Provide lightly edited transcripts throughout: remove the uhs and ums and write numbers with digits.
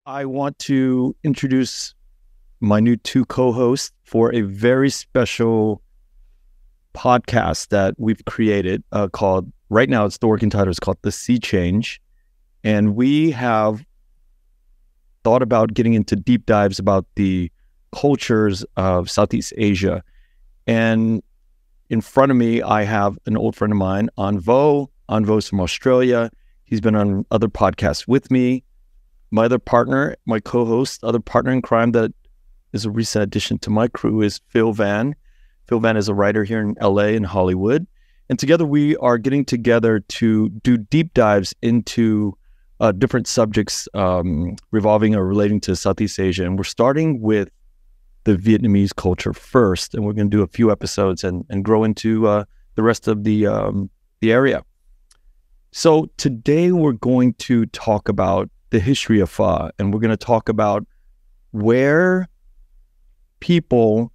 I want to introduce my new two co-hosts for a very special podcast that we've created called, right now it's the working title, is called The Sea Change. And we have thought about getting into deep dives about the cultures of Southeast Asia. And in front of me, I have an old friend of mine, Anvo. Anvo's from Australia. He's been on other podcasts with me. My other partner, my co-host, other partner in crime that is a recent addition to my crew is Phil Van. Phil Van is a writer here in LA and Hollywood. And together we are getting together to do deep dives into different subjects revolving or relating to Southeast Asia. And we're starting with the Vietnamese culture first. And we're going to do a few episodes and grow into the rest of the area. So today we're going to talk about the history of pho, and we're going to talk about where people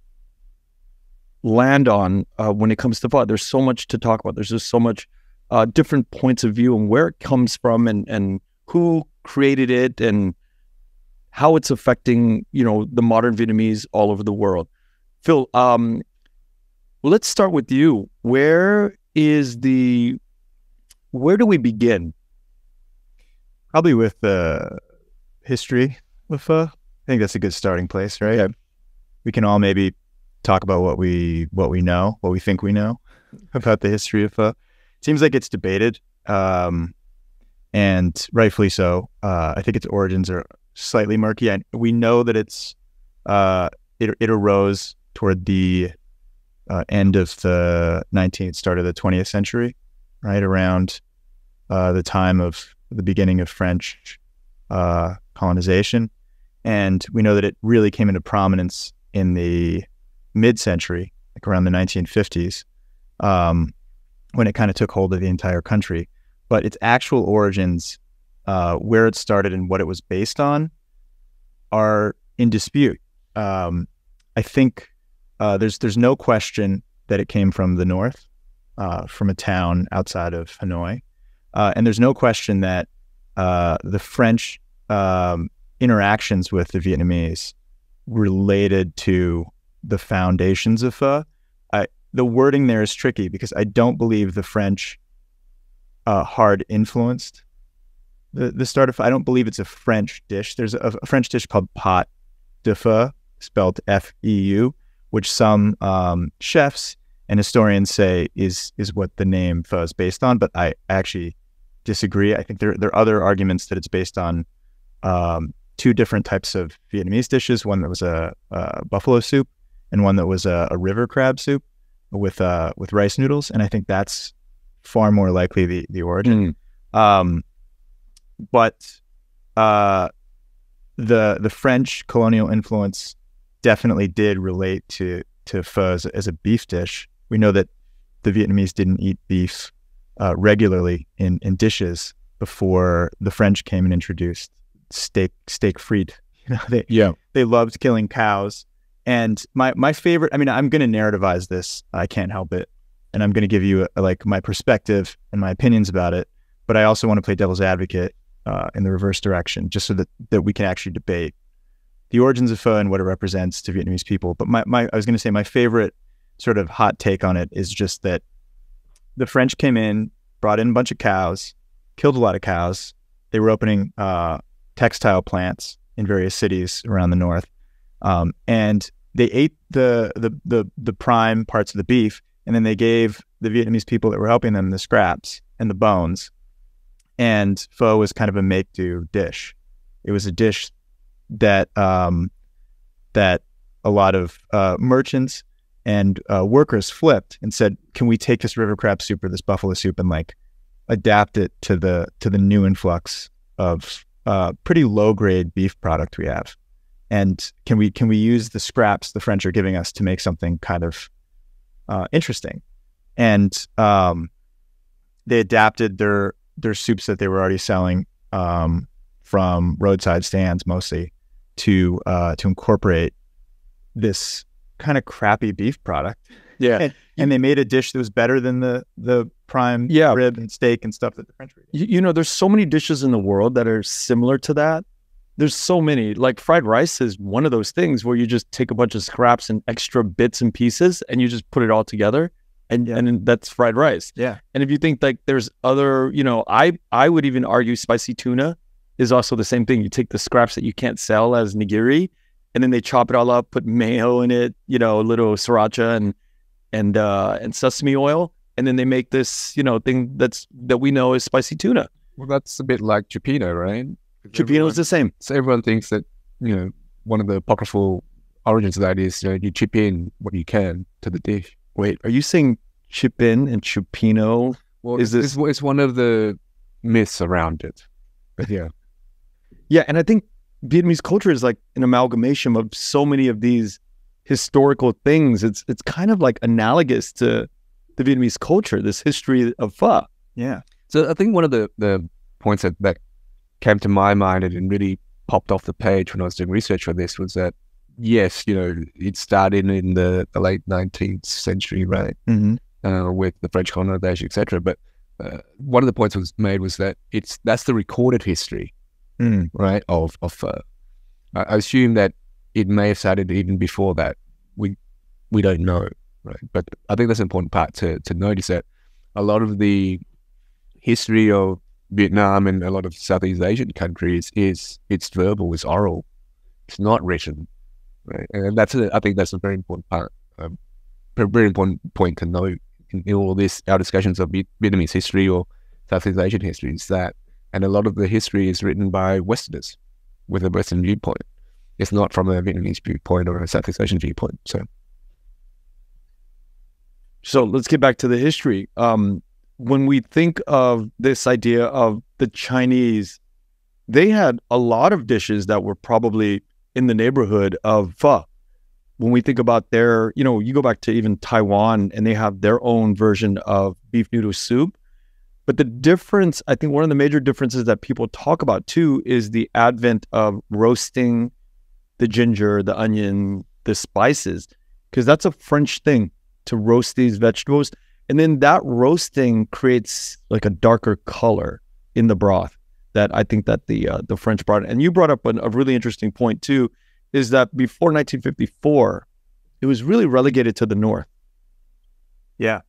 land on when it comes to pho. There's so much to talk about. There's just so much different points of view and where it comes from and who created it and how it's affecting, the modern Vietnamese all over the world. Phil, well, let's start with you. Where do we begin? Probably with the history of pho. I think that's a good starting place, right? Yeah. We can all maybe talk about what we know, what we think we know about the history of pho. It seems like it's debated, and rightfully so. I think its origins are slightly murky. And we know that it arose toward the end of the 19th, start of the 20th century, right around the time of the beginning of French colonization. And we know that it really came into prominence in the mid-century, like around the 1950s, when it kind of took hold of the entire country. But its actual origins, where it started and what it was based on, are in dispute. I think there's no question that it came from the north, from a town outside of Hanoi. And there's no question that the French interactions with the Vietnamese related to the foundations of pho. The wording there is tricky because I don't believe the French hard influenced the start of pho. I don't believe it's a French dish. There's a French dish called pot de pho, spelled F-E-U, which some chefs and historians say is what the name pho is based on, but I actually disagree. I think there are other arguments that it's based on two different types of Vietnamese dishes, one that was a buffalo soup and one that was a river crab soup with rice noodles, and I think that's far more likely the origin. But the French colonial influence definitely did relate to pho as a beef dish. We know that the Vietnamese didn't eat beef regularly in dishes before the French came and introduced steak frites. They loved killing cows. And my favorite, I'm going to narrativize this. I can't help it. And I'm going to give you my perspective and my opinions about it. But I also want to play devil's advocate in the reverse direction, just so that we can actually debate the origins of pho and what it represents to Vietnamese people. But I was going to say my favorite sort of hot take on it is just that the French came in, brought in a bunch of cows, killed a lot of cows. They were opening textile plants in various cities around the north, and they ate the prime parts of the beef, and then they gave the Vietnamese people that were helping them the scraps and the bones. And pho was kind of a make-do dish. It was a dish that that a lot of merchants and workers flipped and said, "Can we take this river crab soup or this buffalo soup and adapt it to the new influx of pretty low grade beef product we have? And can we use the scraps the French are giving us to make something kind of interesting?" And they adapted their soups that they were already selling from roadside stands mostly to incorporate this kind of crappy beef product. Yeah. And they made a dish that was better than the prime rib and steak and stuff that the French were eating. There's so many dishes in the world that are similar to that. there's so many. Like fried rice is one of those things where you just take a bunch of scraps and extra bits and pieces and you just put it all together, and then that's fried rice. Yeah. And if you think like there's other, I would even argue spicy tuna is also the same thing. You take the scraps that you can't sell as nigiri, and then they chop it all up, put mayo in it, a little sriracha and sesame oil, and then they make this, thing that we know as spicy tuna. Well, that's a bit like cioppino, right? Cioppino is the same. So everyone thinks that, one of the apocryphal origins of that is, you chip in what you can to the dish. Wait, are you saying chip in and cioppino? Well, it's one of the myths around it. But yeah. Yeah, and I think Vietnamese culture is like an amalgamation of so many of these historical things. It's kind of like analogous to the Vietnamese culture, this history of pho. Yeah. So I think one of the points that came to my mind and really popped off the page when I was doing research for this was that, yes, it started in the late 19th century, right? Mm-hmm. With the French colonization, etc. But one of the points was made was that that's the recorded history, right, of pho. I assume that it may have started even before that. We don't know, right? But I think that's an important part to notice, that a lot of the history of Vietnam and a lot of Southeast Asian countries it's verbal, it's oral, it's not written, right? And I think that's a very important part, a very important point to note in all of this, our discussions of Vietnamese history or Southeast Asian history, is that, and a lot of the history is written by Westerners with a Western viewpoint. It's not from a Vietnamese viewpoint or a Southeast Asian viewpoint. So let's get back to the history. When we think of this idea of the Chinese, they had a lot of dishes that were probably in the neighborhood of pho. When we think about their, you go back to even Taiwan and they have their own version of beef noodle soup. But the difference, I think one of the major differences that people talk about too is the advent of roasting the ginger, the onion, the spices, because that's a French thing, to roast these vegetables. And then that roasting creates like a darker color in the broth that I think that the French brought. And you brought up a really interesting point too, is that before 1954, it was really relegated to the North. Yeah.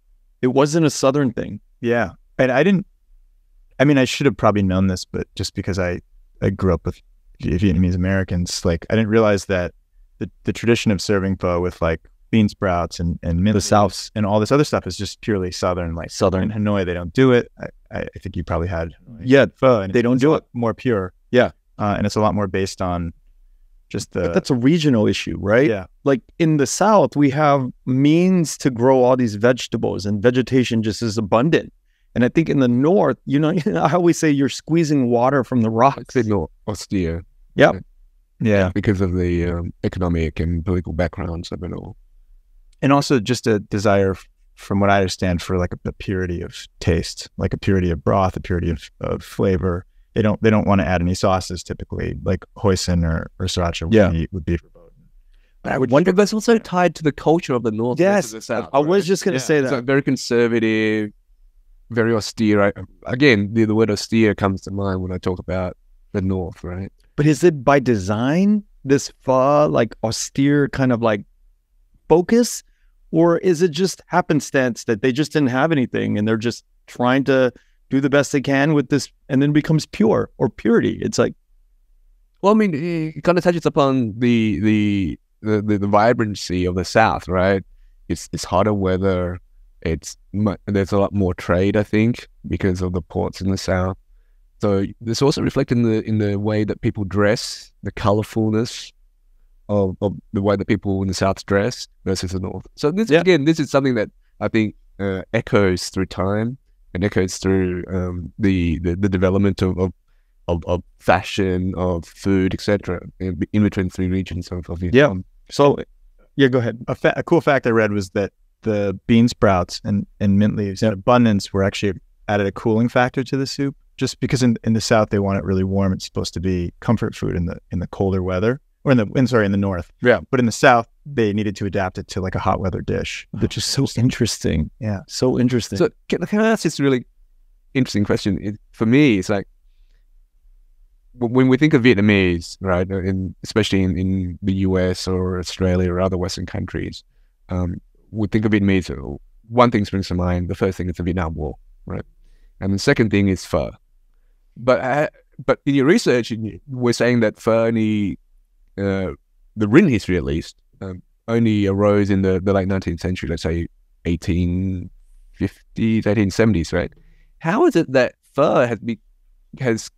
It wasn't a Southern thing. Yeah. And I should have probably known this, but just because I grew up with Vietnamese Americans, like I didn't realize that the tradition of serving pho with like bean sprouts and mint The South and all this other stuff is just purely Southern. Like Southern. in Hanoi, they don't do it. I think you probably had pho, and they don't do it. More pure. Yeah. And it's a lot more based on just but that's a regional issue, right? Yeah. Like in the South, we have means to grow all these vegetables and vegetation just is abundant. And I think in the North, I always say you're squeezing water from the rocks. It's more austere. Yep. Yeah. Because of the economic and political backgrounds of it all. And also just a desire, from what I understand, for like a purity of taste, like a purity of broth, a purity of flavor. They don't want to add any sauces typically, like hoisin or sriracha would be verboten. But I would wonder, that's also tied to the culture of the North. Yes, the South, I was just going to say that. It's like very conservative, very austere. Again, the word austere comes to mind when I talk about the North, right? But is it by design, this pho, like austere kind of like focus? Or is it just happenstance that they just didn't have anything and they're just trying to do the best they can with this, and then becomes pure or purity? It's like, well, I mean, it kind of touches upon the vibrancy of the South, right? It's hotter weather. There's a lot more trade, I think, because of the ports in the South. So this also reflected in the way that people dress, the colorfulness of the way that people in the South dress versus the North. So this is something that I think echoes through time and echoes through the development of fashion, of food, etc. in between three regions of Vietnam. Yeah. So, go ahead. A cool fact I read was that the bean sprouts and mint leaves in abundance were actually added a cooling factor to the soup, just because in the South they want it really warm. It's supposed to be comfort food in the colder weather, or in the North. Yeah. But in the South, they needed to adapt it to like a hot weather dish, which is so interesting. Yeah. So interesting. So can I ask this really interesting question? For me, it's like, when we think of Vietnamese, right, especially in the US or Australia or other Western countries, we think of Vietnamese. One thing springs to mind. The first thing is the Vietnam War, right, and the second thing is pho. But in your research, we're saying that pho only, the written history at least, only arose in the late 19th century. Let's say 1850s, 1870s, right? How is it that pho has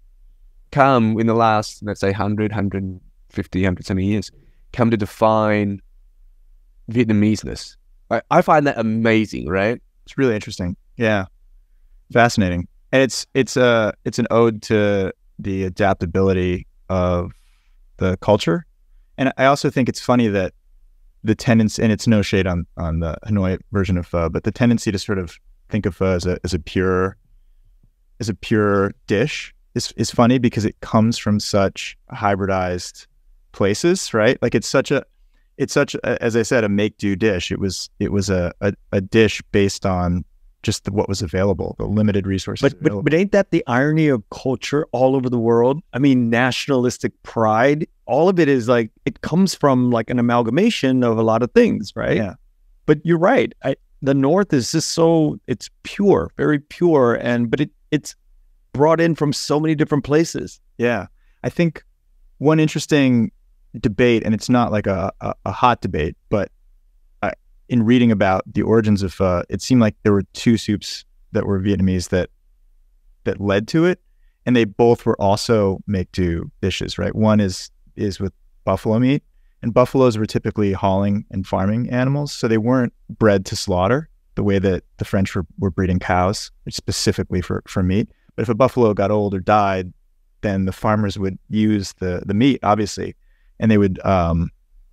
come in the last, let's say, 100, 150, 170 years, come to define Vietnameseness? I find that amazing, right? It's really interesting. Yeah. Fascinating. And it's an ode to the adaptability of the culture. And I also think it's funny that the tendency, and it's no shade on the Hanoi version of pho, but the tendency to sort of think of pho as a pure dish is funny, because it comes from such hybridized places, right? Like it's such a, as I said, a make-do dish. It was a dish based on just what was available, the limited resources available. But ain't that the irony of culture all over the world? I mean, nationalistic pride, all of it is like, it comes from like an amalgamation of a lot of things, right? Yeah. But you're right. The North is just so, it's pure, very pure, but it's brought in from so many different places. Yeah. I think one interesting debate, and it's not like a hot debate, but in reading about the origins of pho, it seemed like there were two soups that were Vietnamese that led to it, and they both were also make-do dishes, right? One is with buffalo meat, and buffaloes were typically hauling and farming animals, so they weren't bred to slaughter the way that the French were breeding cows, specifically for meat. But if a buffalo got old or died, then the farmers would use the meat, obviously, and they would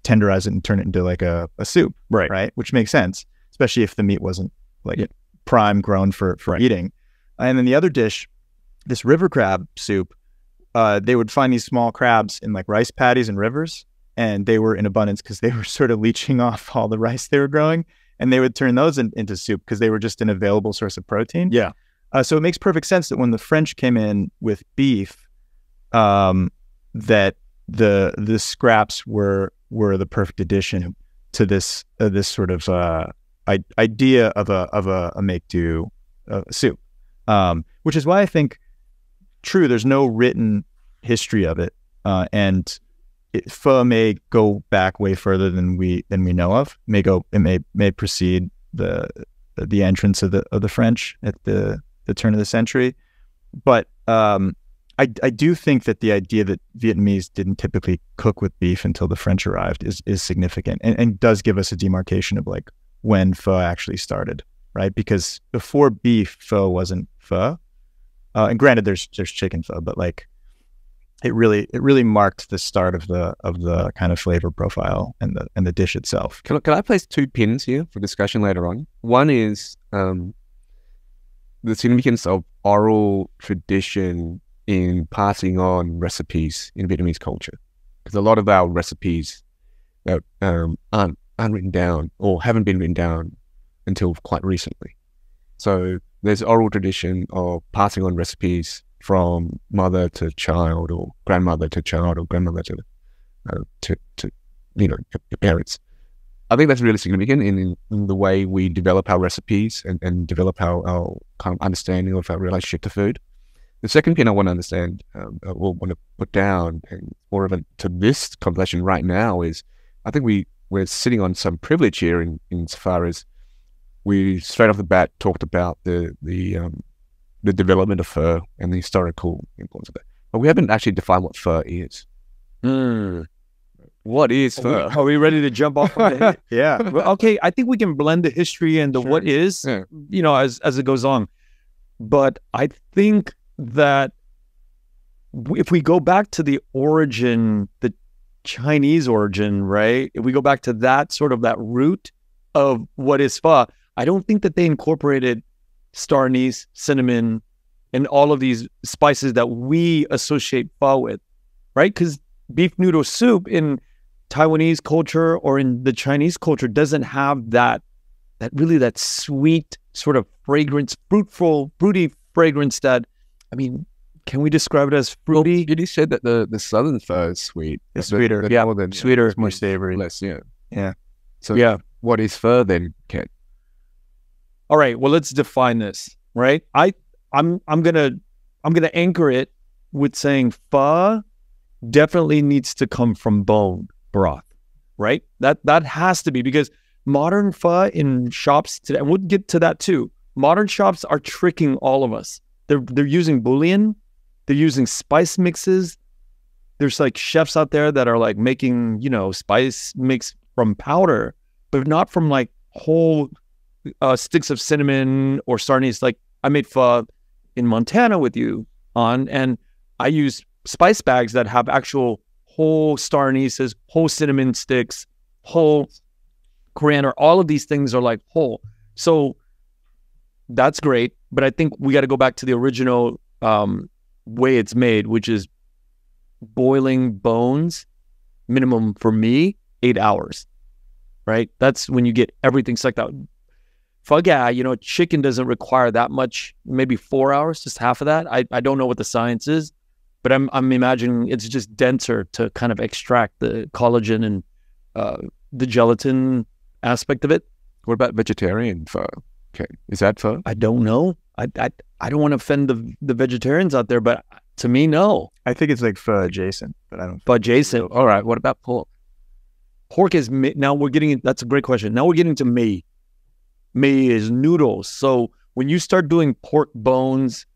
tenderize it and turn it into like a soup, right? Which makes sense, especially if the meat wasn't like prime grown for eating. And then the other dish, this river crab soup, they would find these small crabs in like rice paddies and rivers, and they were in abundance because they were sort of leaching off all the rice they were growing, and they would turn those into soup because they were just an available source of protein. Yeah. So it makes perfect sense that when the French came in with beef, that the scraps were the perfect addition to this sort of idea of a make-do soup, which is why I think, true, there's no written history of it, and pho may go back way further than we know of. It may precede the entrance of the French at the turn of the century, but I do think that the idea that Vietnamese didn't typically cook with beef until the French arrived is significant, and does give us a demarcation of like when pho actually started, right? Because before beef, pho wasn't pho, and granted, there's chicken pho, but like it really marked the start of the kind of flavor profile and the dish itself. Can I place two pins here for discussion later on? One is the significance of oral tradition in passing on recipes in Vietnamese culture, because a lot of our recipes that aren't written down or haven't been written down until quite recently. So there's oral tradition of passing on recipes from mother to child, or grandmother to child, or grandmother to your parents. I think that's really significant in the way we develop our recipes and develop our kind of understanding of our relationship to food. The second pin I want to understand, or want to put down, and more of it to this conversation right now, is I think we're sitting on some privilege here in so far as we straight off the bat talked about the development of pho and the historical influence of it, but we haven't actually defined what pho is. What is pho? Are we ready to jump off of it? Yeah. Well, okay, I think we can blend the history and the what is, as it goes on. But I think that if we go back to the origin, the Chinese origin, right? If we go back to that sort of that root of what is pho, I don't think that they incorporated star anise, cinnamon, and all of these spices that we associate pho with, right? Because beef noodle soup in Taiwanese culture or in the Chinese culture doesn't have that sweet sort of fragrance, fruity fragrance that, I mean, can we describe it as fruity? You said that the southern pho is sweet. It's sweeter. The Yeah, northern, sweeter. It's more savory. less, yeah. Yeah. So Yeah. what is pho then, Ken? All right. Well, let's define this, right? I'm gonna anchor it with saying pho definitely needs to come from bone broth, right? That has to be, because modern pho in shops today, and we'll get to that too. Modern shops are tricking all of us. They're using bouillon, they're using spice mixes. There's like chefs out there that are like making, spice mix from powder, but not from like whole sticks of cinnamon or star anise. Like I made pho in Montana with you and I use spice bags that have actual whole star anises, whole cinnamon sticks, whole coriander. All of these things are like whole. So that's great, but I think we got to go back to the original way it's made, which is boiling bones, minimum for me, 8 hours, right? That's when you get everything sucked out. Pho ga, chicken doesn't require that much, maybe 4 hours, just half of that. I don't know what the science is, but I'm imagining it's just denser to kind of extract the collagen and the gelatin aspect of it. What about vegetarian pho? Okay, is that pho? I don't know. I don't want to offend the vegetarians out there, but to me, no. I think it's like pho adjacent, but I don't. Pho adjacent. All right. What about pork? Pork is now we're getting. That's a great question. Now we're getting to mei. Mei is noodles. So when you start doing pork bones,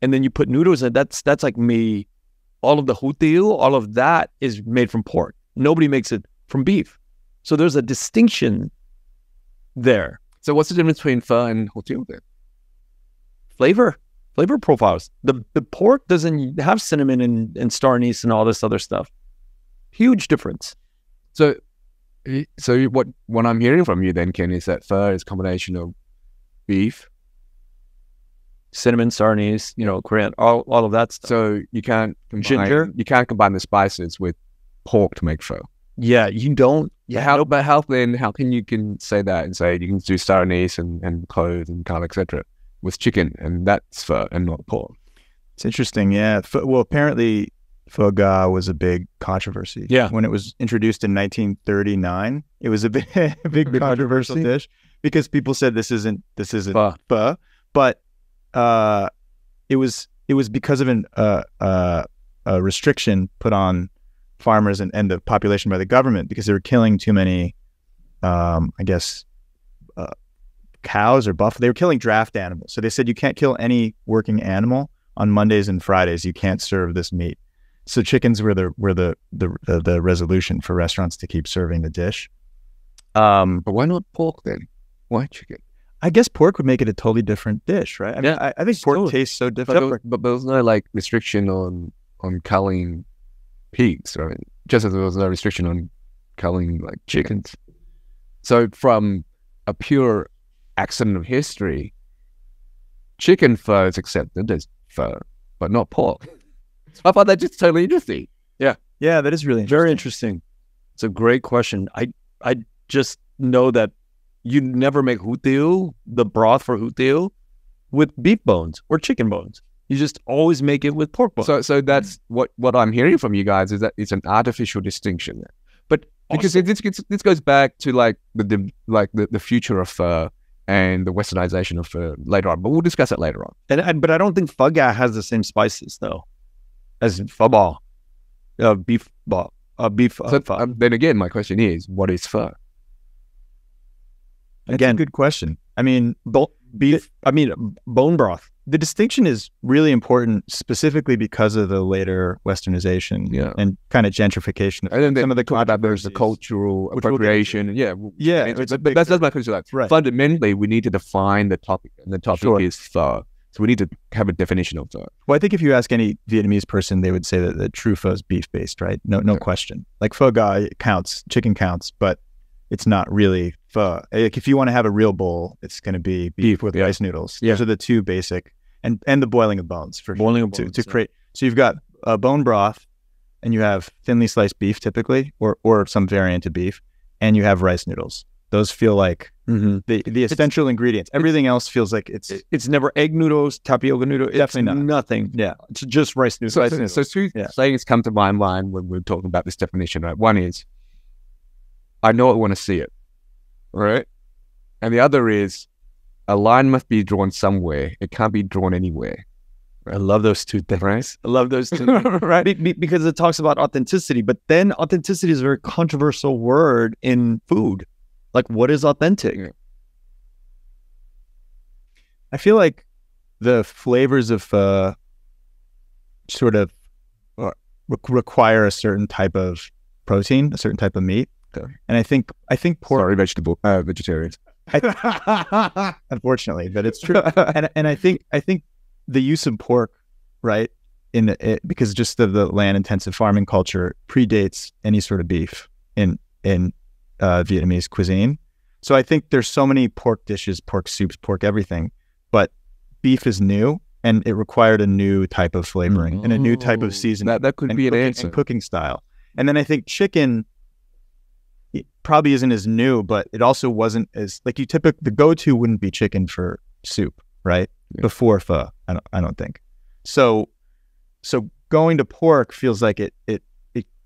and then you put noodles in, that's like mei. All of the hutiu, all of that is made from pork. Nobody makes it from beef. So there's a distinction there. So what's the difference between pho and hutiu then? Flavor profiles. The pork doesn't have cinnamon and star anise and all this other stuff. Huge difference. So what I'm hearing from you then, Ken, is that pho is a combination of beef, cinnamon, star anise, coriander, all of that stuff. So you can't combine, ginger. You can't combine the spices with pork to make pho. Yeah, you don't. Yeah, But how can you say that and say you can do star anise and cloves and garlic, etc. with chicken, and that's pho and not pork? It's interesting, yeah. Well, apparently pho ga was a big controversy. Yeah. When it was introduced in 1939, it was a big controversial dish because people said this isn't pho. But it was because of a restriction put on farmers and the population by the government because they were killing too many, cows or buffalo. They were killing draft animals. So they said you can't kill any working animal on Mondays and Fridays. You can't serve this meat. So chickens were the resolution for restaurants to keep serving the dish. But why not pork then? Why chicken? I guess pork would make it a totally different dish, right? I mean, I think pork tastes so different. But there was no restriction on culling pigs, right? Just as there was no restriction on culling chickens. So from a pure accident of history, chicken pho is accepted as pho, but not pork. I find that just totally interesting. Yeah, that is really interesting. Very interesting. It's a great question. I just know that you never make hutiu, the broth for hutiu, with beef bones or chicken bones. You just always make it with pork bones. So that's what I'm hearing from you guys is that it's an artificial distinction there. But because this goes back to the future of pho and the westernization of pho later on. But we'll discuss it later on. But I don't think pho ga has the same spices though as pho ba, beef ba, beef. Pho. Then again, my question is, what is pho? Again, that's a good question. I mean, bone broth. The distinction is really important specifically because of the later westernization and kind of gentrification. And then some of the there's the cultural appropriation. But that's my question. Right. Fundamentally, we need to define the topic, and the topic is pho. So we need to have a definition of pho. Well, I think if you ask any Vietnamese person, they would say that the true pho is beef-based, right? No question. Like pho ga counts, chicken counts, but it's not really pho. Like if you want to have a real bowl, it's going to be beef with rice noodles. Those are the two basic, and the boiling of bones for boiling of bones to create. So you've got bone broth, and you have thinly sliced beef typically, or some variant of beef, and you have rice noodles. Those feel like the essential ingredients. Everything else feels like it's never egg noodles, tapioca noodles. Definitely it's not. Nothing. Yeah, it's just rice noodles. So two things come to my mind when we're talking about this definition. Right, one is I know I want to see it, right, and the other is a line must be drawn somewhere. It can't be drawn anywhere. I love those two things. Right? I love those two things. Right? Because it talks about authenticity, but then authenticity is a very controversial word in food. Like, what is authentic? Yeah. I feel like the flavors of pho sort of require a certain type of protein, a certain type of meat. Okay. And I think pork. Sorry, vegetarians. Unfortunately, but it's true. and I think the use of pork, right, because just of the land intensive farming culture predates any sort of beef in Vietnamese cuisine. So I think there's so many pork dishes, pork soups, pork everything, but beef is new and it required a new type of flavoring and a new type of seasoning. That could be an answer. And cooking style. And then I think chicken, it probably isn't as new, but it also wasn't as like the go-to wouldn't be chicken for soup, right? Yeah. Before pho, I don't think. So going to pork feels like it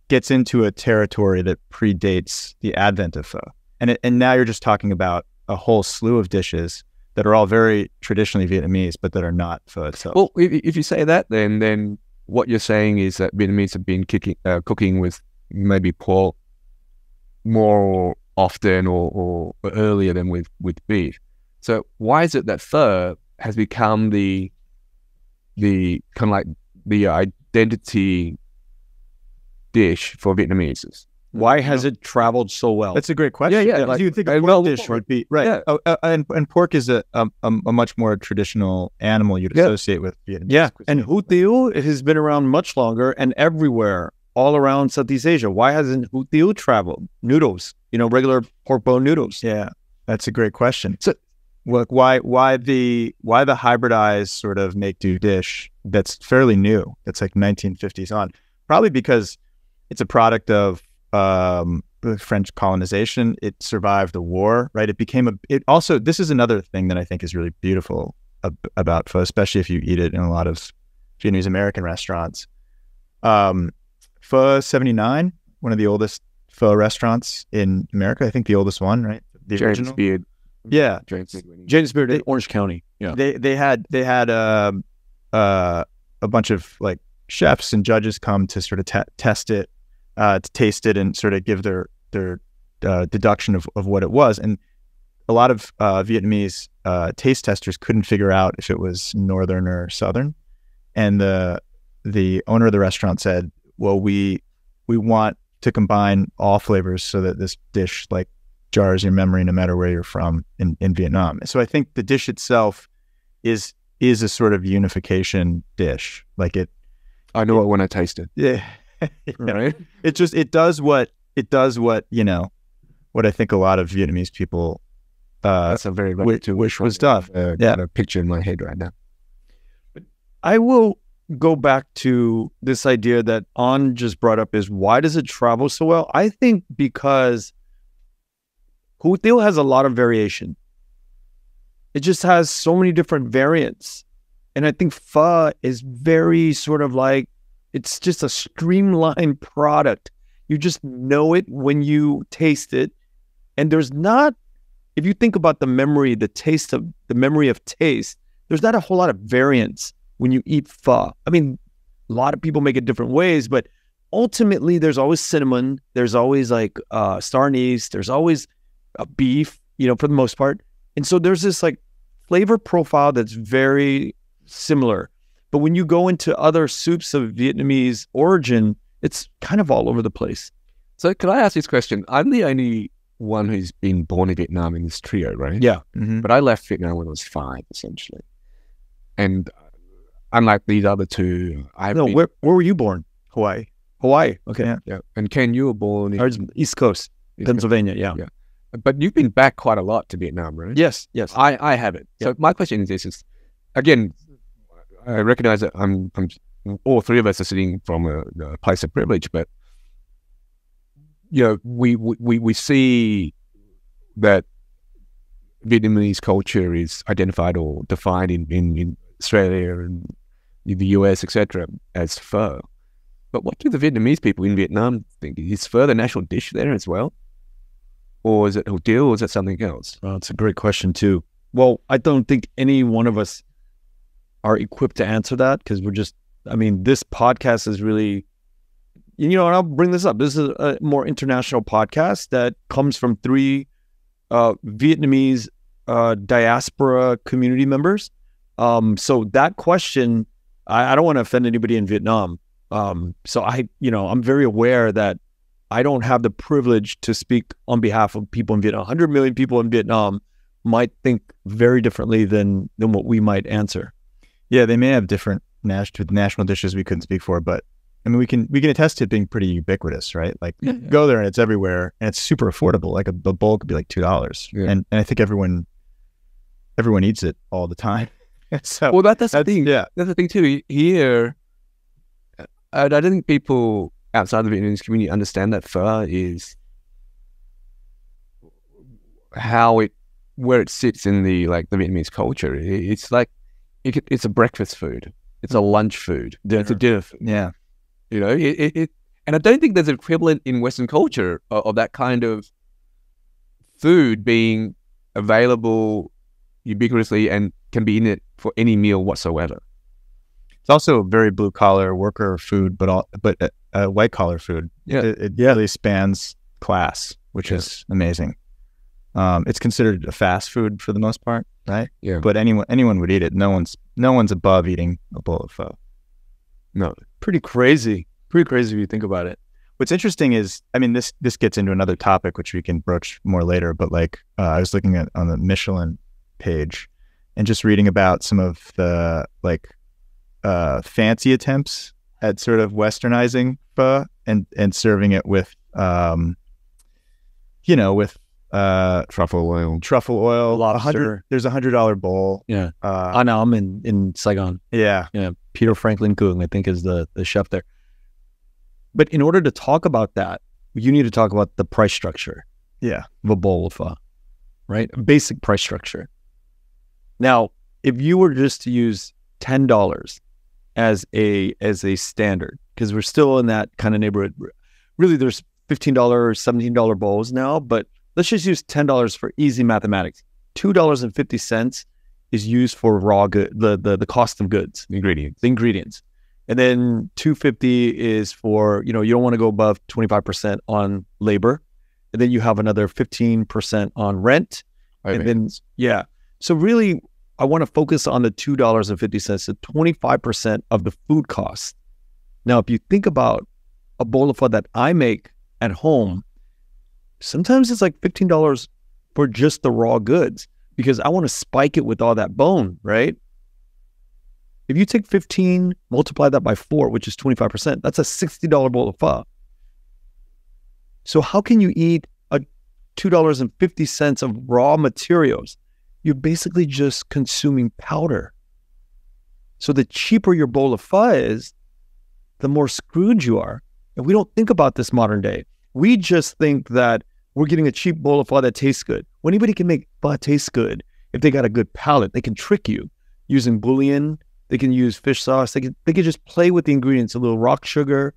gets into a territory that predates the advent of pho. And now you're just talking about a whole slew of dishes that are all very traditionally Vietnamese, but that are not pho itself. Well, if you say that, then what you're saying is that Vietnamese have been cooking with maybe pork more often or earlier than with beef. So why is it that pho has become the kind of like the identity dish for Vietnamese? Why has it traveled so well? That's a great question. Yeah. Like, you think a pork dish would be right? Yeah. And pork is a much more traditional animal you'd associate with Vietnamese cuisine. And hủ tiếu has been around much longer and everywhere, all around Southeast Asia. Why hasn't hủ tiếu traveled? Noodles, regular pork bone noodles. Yeah, that's a great question. So, look, why the hybridized sort of make-do dish that's fairly new, that's like 1950s on? Probably because it's a product of the French colonization. It survived the war, right? This is another thing that I think is really beautiful about pho, especially if you eat it in a lot of Vietnamese American restaurants. Pho 79, one of the oldest pho restaurants in America. I think the oldest one, right? The original. Beard. Yeah. James Beard, Orange County. Yeah. They had a bunch of like chefs and judges come to sort of test it, to taste it and sort of give their deduction of what it was. And a lot of Vietnamese taste testers couldn't figure out if it was northern or southern. And the owner of the restaurant said, well, we want to combine all flavors so that this dish like jars your memory no matter where you're from in Vietnam. So I think the dish itself is a sort of unification dish. Like I know it when I taste it. Yeah. Right. It does what what I think a lot of Vietnamese people that's a very wish was done. Got a picture in my head right now. But I will go back to this idea that An just brought up is why does it travel so well? I think because hủ tiếu has a lot of variation. It just has so many different variants. And I think pho is very sort of like, it's just a streamlined product. You just know it when you taste it. And there's not, if you think about the memory of taste, there's not a whole lot of variance when you eat pho. I mean, a lot of people make it different ways, but ultimately there's always cinnamon. There's always like star anise. There's always a beef, for the most part. And so there's this like flavor profile that's very similar. But when you go into other soups of Vietnamese origin, it's kind of all over the place. So can I ask this question? I'm the only one who's been born in Vietnam in this trio, right? Yeah. Mm-hmm. But I left Vietnam when I was 5, essentially. And unlike these other two, where were you born? Hawaii. Okay. Yeah. And Ken, you were born in East Coast, Pennsylvania. Yeah. But you've been back quite a lot to Vietnam, right? Yes. I haven't. Yeah. So my question is this: again, I recognize that I'm all three of us are sitting from a place of privilege, but we see that Vietnamese culture is identified or defined in Australia and the US, etc., as pho. But what do the Vietnamese people in Vietnam think? Is pho the national dish there as well? Or is it hủ tiếu, or is it something else? Well, it's a great question too. Well, I don't think any one of us are equipped to answer that, because this podcast is really, and I'll bring this up. This is a more international podcast that comes from 3 Vietnamese diaspora community members. So that question, I don't want to offend anybody in Vietnam. So I'm very aware that I don't have the privilege to speak on behalf of people in Vietnam. 100 million people in Vietnam might think very differently than what we might answer. Yeah, they may have different national dishes we couldn't speak for, but I mean, we can attest to it being pretty ubiquitous, right? Like, go there and it's everywhere, and it's super affordable. Like a bowl could be like $2, and I think everyone eats it all the time. So, well, that's the thing. Yeah, that's the thing too. Here, I don't think people outside the Vietnamese community understand that pho is where it sits in the Vietnamese culture. It's like it's a breakfast food, it's a lunch food, it's a dinner food. Yeah, and I don't think there's an equivalent in Western culture of that kind of food being available ubiquitously and can be in it for any meal whatsoever. It's also very blue collar worker food, but white collar food. Yeah, it really spans class, which is amazing. It's considered a fast food for the most part, right? Yeah. But anyone would eat it. No one's above eating a bowl of pho. No, pretty crazy if you think about it. What's interesting is, this gets into another topic which we can broach more later. But I was looking at on the Michelin page and just reading about some of the fancy attempts at sort of westernizing pho and serving it with truffle oil, lobster. There's $100 bowl. Yeah. Anam in Saigon. Yeah. Yeah. Peter Franklin Kung, I think, is the chef there. But in order to talk about that, you need to talk about the price structure. Yeah. Of a bowl of pho, right? A basic price structure. Now, if you were just to use $10 as a standard, because we're still in that kind of neighborhood. Really, there's $15, $17 bowls now, but let's just use $10 for easy mathematics. $2.50 is used for raw good, the cost of goods, the ingredients, and then $2.50 is for you don't want to go above 25% on labor, and then you have another 15% on rent, and then so really, I want to focus on the $2.50, so 25% of the food cost. Now, if you think about a bowl of pho that I make at home, sometimes it's like $15 for just the raw goods, because I want to spike it with all that bone, right? If you take 15, multiply that by 4, which is 25%, that's a $60 bowl of pho. So how can you eat a $2.50 of raw materials? You're basically just consuming powder. So the cheaper your bowl of pho is, the more screwed you are. And we don't think about this modern day. We just think that we're getting a cheap bowl of pho that tastes good. Well, anybody can make pho taste good if they got a good palate. They can trick you using bouillon. They can use fish sauce. They can just play with the ingredients, a little rock sugar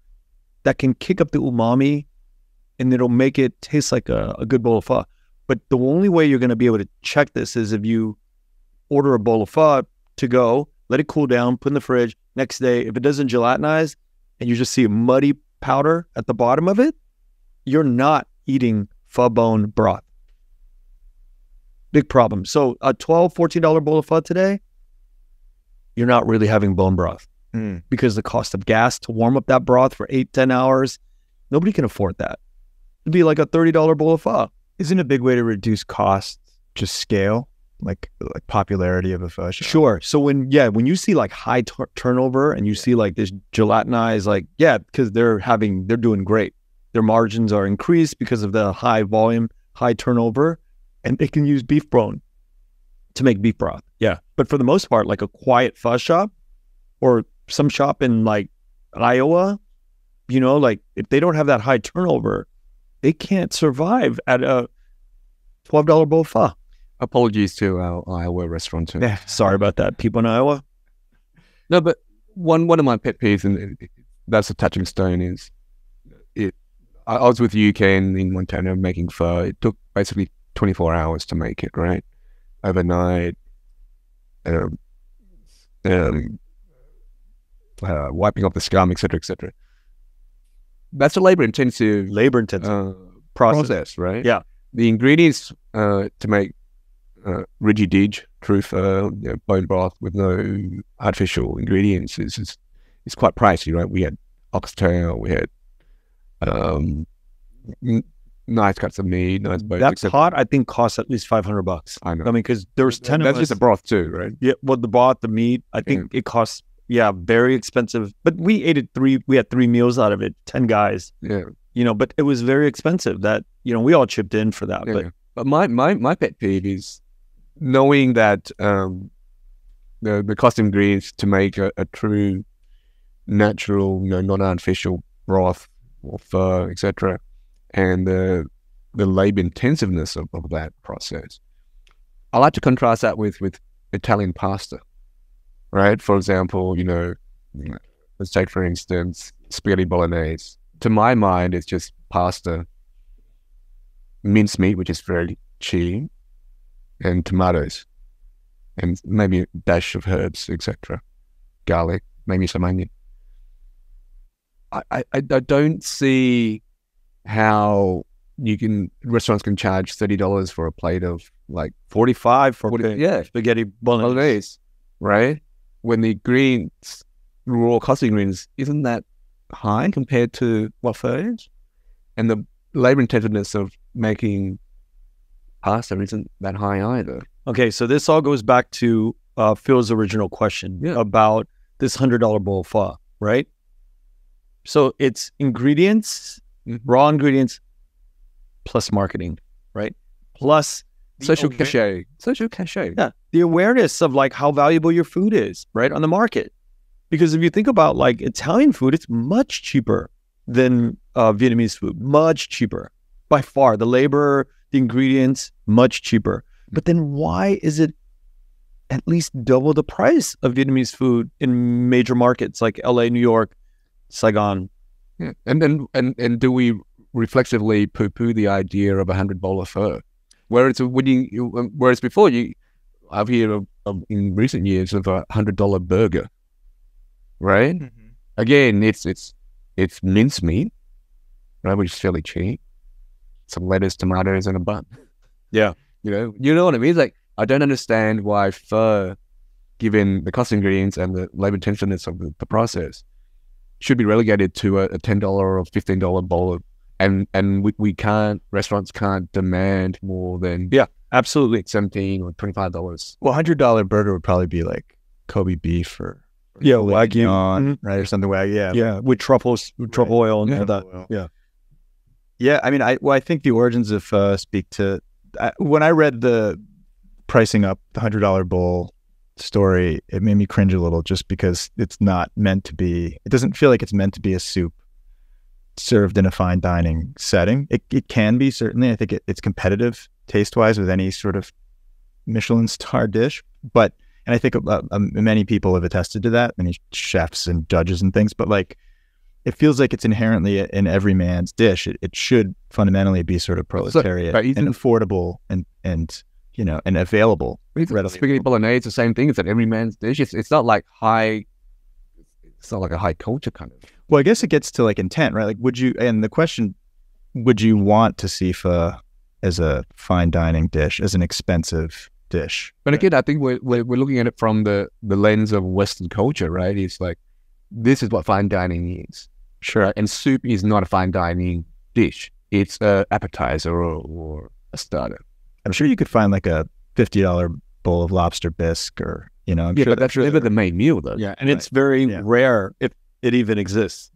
that can kick up the umami, and it'll make it taste like a good bowl of pho. But the only way you're going to be able to check this is if you order a bowl of pho to go, let it cool down, put in the fridge. Next day, if it doesn't gelatinize and you just see a muddy powder at the bottom of it, you're not eating pho bone broth. Big problem. So a $12, $14 bowl of pho today, you're not really having bone broth because the cost of gas to warm up that broth for 8-10 hours, nobody can afford that. It'd be like a $30 bowl of pho. Isn't a big way to reduce costs just scale, like popularity of a pho shop? Sure. So when you see like high turnover and you see like this gelatinized, because they're doing great. Their margins are increased because of the high volume, high turnover, and they can use beef bone to make beef broth. Yeah. But for the most part, like a quiet pho shop or some shop in like Iowa, if they don't have that high turnover, they can't survive at a $12 bowl of pho. Apologies to our Iowa restaurateur. Yeah, sorry about that, people in Iowa. No, but one of my pet peeves, and that's a touching stone, is I was with the UK in Montana making pho. It took basically 24 hours to make it, right? Overnight, wiping off the scum, etc., etc. That's a labor-intensive process, right? Yeah. The ingredients to make rigid true pho, bone broth with no artificial ingredients is quite pricey, right? We had oxtail, we had nice cuts of meat, nice bones. That pot, I think, costs at least $500. I know. I mean, because there's 10 of us. That's just the broth too, right? Yeah, well, the broth, the meat, I think it costs, very expensive. But we ate it we had 3 meals out of it, 10 guys. Yeah. But it was very expensive that, we all chipped in for that. Yeah. But my pet peeve is knowing that the cost of ingredients to make a true, natural, non-artificial broth or pho, etc., and the labor intensiveness of that process. I like to contrast that with Italian pasta, right? For example, let's take, for instance, spaghetti bolognese. To my mind, it's just pasta, mincemeat, which is very cheap, and tomatoes, and maybe a dash of herbs, etc., garlic, maybe some onion. I don't see how restaurants can charge $30 for a plate of like 45 for spaghetti bolognese, right? When the ingredients, raw cost of ingredients, isn't that high compared to what pho is, and the labor intensiveness of making pasta isn't that high either. Okay, so this all goes back to Phil's original question about this $100 bowl of pho, right? So it's ingredients, raw ingredients, plus marketing, right? Plus social cachet. Yeah, the awareness of like how valuable your food is, right, on the market. Because if you think about like Italian food, it's much cheaper than Vietnamese food, much cheaper by far. The labor, the ingredients, much cheaper. But then why is it at least double the price of Vietnamese food in major markets like LA, New York, Saigon? Yeah, and do we reflexively poo-poo the idea of $100 bowl of pho? Whereas before I've heard of in recent years of $100 burger, right? Mm-hmm. Again, it's mincemeat, right, which is fairly cheap. Some lettuce, tomatoes, and a bun. Yeah, you know what I mean? It's like I don't understand why pho, given the cost of ingredients and the labor intensiveness of the process, should be relegated to a $10 or $15 bowl of, and restaurants can't demand more than absolutely $17 or $25. Well, $100 burger would probably be like Kobe beef or Wagyu, right, or something Wagyu, with truffle oil and all that. Oil. Yeah. I mean, I think the origins of speak to when I read the pricing up the $100 bowl story, it made me cringe a little, just because it's not meant to be. It doesn't feel like it's meant to be a soup served in a fine dining setting. It can be, certainly. I think it's competitive taste wise with any sort of Michelin star dish, and I think many people have attested to that, many chefs and judges and things. But like, it feels like it's inherently in every man's dish. It should fundamentally be sort of proletariat and affordable and available. Spaghetti bolognese is the same thing. It's an every man's dish. It's not like high. It's not like a high culture kind of. Well, I guess it gets to like intent, right? Like, would you want to see pho as a fine dining dish, as an expensive dish? But again, I think we're looking at it from the lens of Western culture, right? It's like, this is what fine dining is. Sure. And soup is not a fine dining dish. It's an appetizer or a starter. I'm sure you could find like a $50 bowl of lobster bisque, or I'm sure but that's never the main meal, though. Yeah, and it's very rare if it even exists.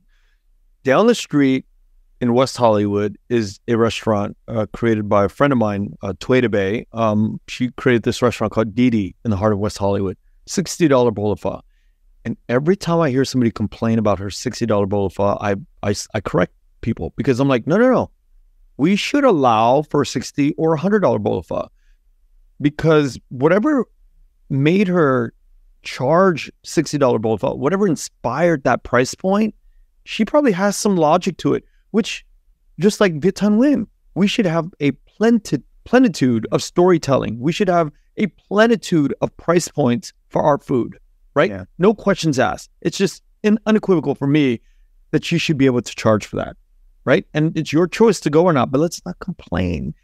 Down the street in West Hollywood is a restaurant created by a friend of mine, Tueda Bay. She created this restaurant called Didi in the heart of West Hollywood. $60 bowl of pho. And every time I hear somebody complain about her $60 bowl of pho, I correct people, because I'm like, no. we should allow for a $60 or $100 bowl of pho, because whatever made her charge $60 bowl of pho, whatever inspired that price point, she probably has some logic to it, which, just like Viet Thanh Nguyen, we should have a plenitude of storytelling. We should have a plenitude of price points for our food, right? Yeah. No questions asked. It's just unequivocal for me that you should be able to charge for that, right? And it's your choice to go or not, but let's not complain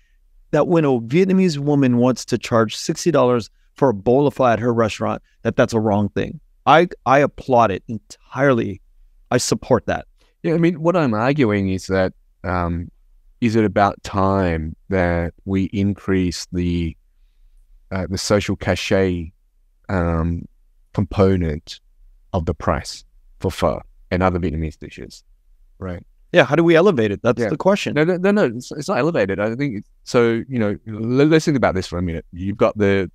that when a Vietnamese woman wants to charge $60 for a bowl of pho at her restaurant, that's a wrong thing. I applaud it entirely. I support that. Yeah, I mean, what I'm arguing is that is it about time that we increase the social cachet component of the price for pho and other Vietnamese dishes, right? Yeah, how do we elevate it? That's the question. No, it's not elevated. I think so. Let's think about this for a minute. You've got the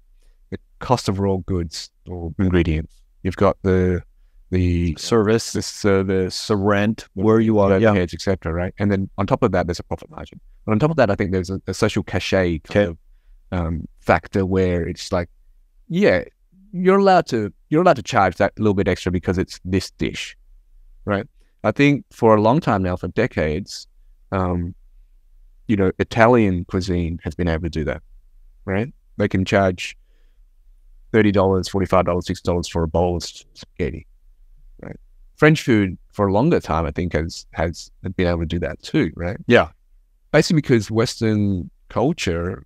cost of raw goods or ingredients. You've got the service, the rent, where you are, etc. Right, and then on top of that, there's a profit margin. But on top of that, I think there's a social cachet kind of factor where it's like, yeah, you're allowed to charge that little bit extra because it's this dish, right? I think for a long time now, for decades, Italian cuisine has been able to do that, right? They can charge $30, $45, $60 for a bowl of spaghetti, right? French food for a longer time, I think, has been able to do that too, right? Yeah. Basically because Western culture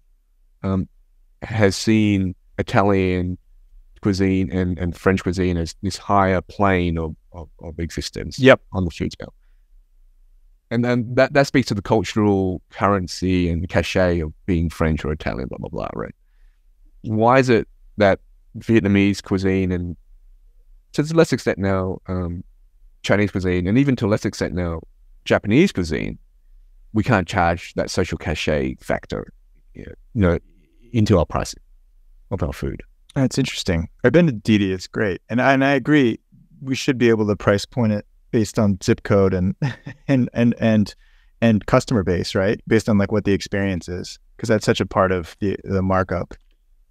has seen Italian cuisine and French cuisine as this higher plane of existence on the food scale. And then that speaks to the cultural currency and the cachet of being French or Italian, blah, blah, blah, right? Why is it that Vietnamese cuisine and to a less extent now Chinese cuisine and even to a less extent now Japanese cuisine, we can't charge that social cachet factor into our pricing of our food? That's interesting. I've been to Didi. It's great. And I agree. We should be able to price point it based on zip code and customer base, right? Based on like what the experience is, because that's such a part of the markup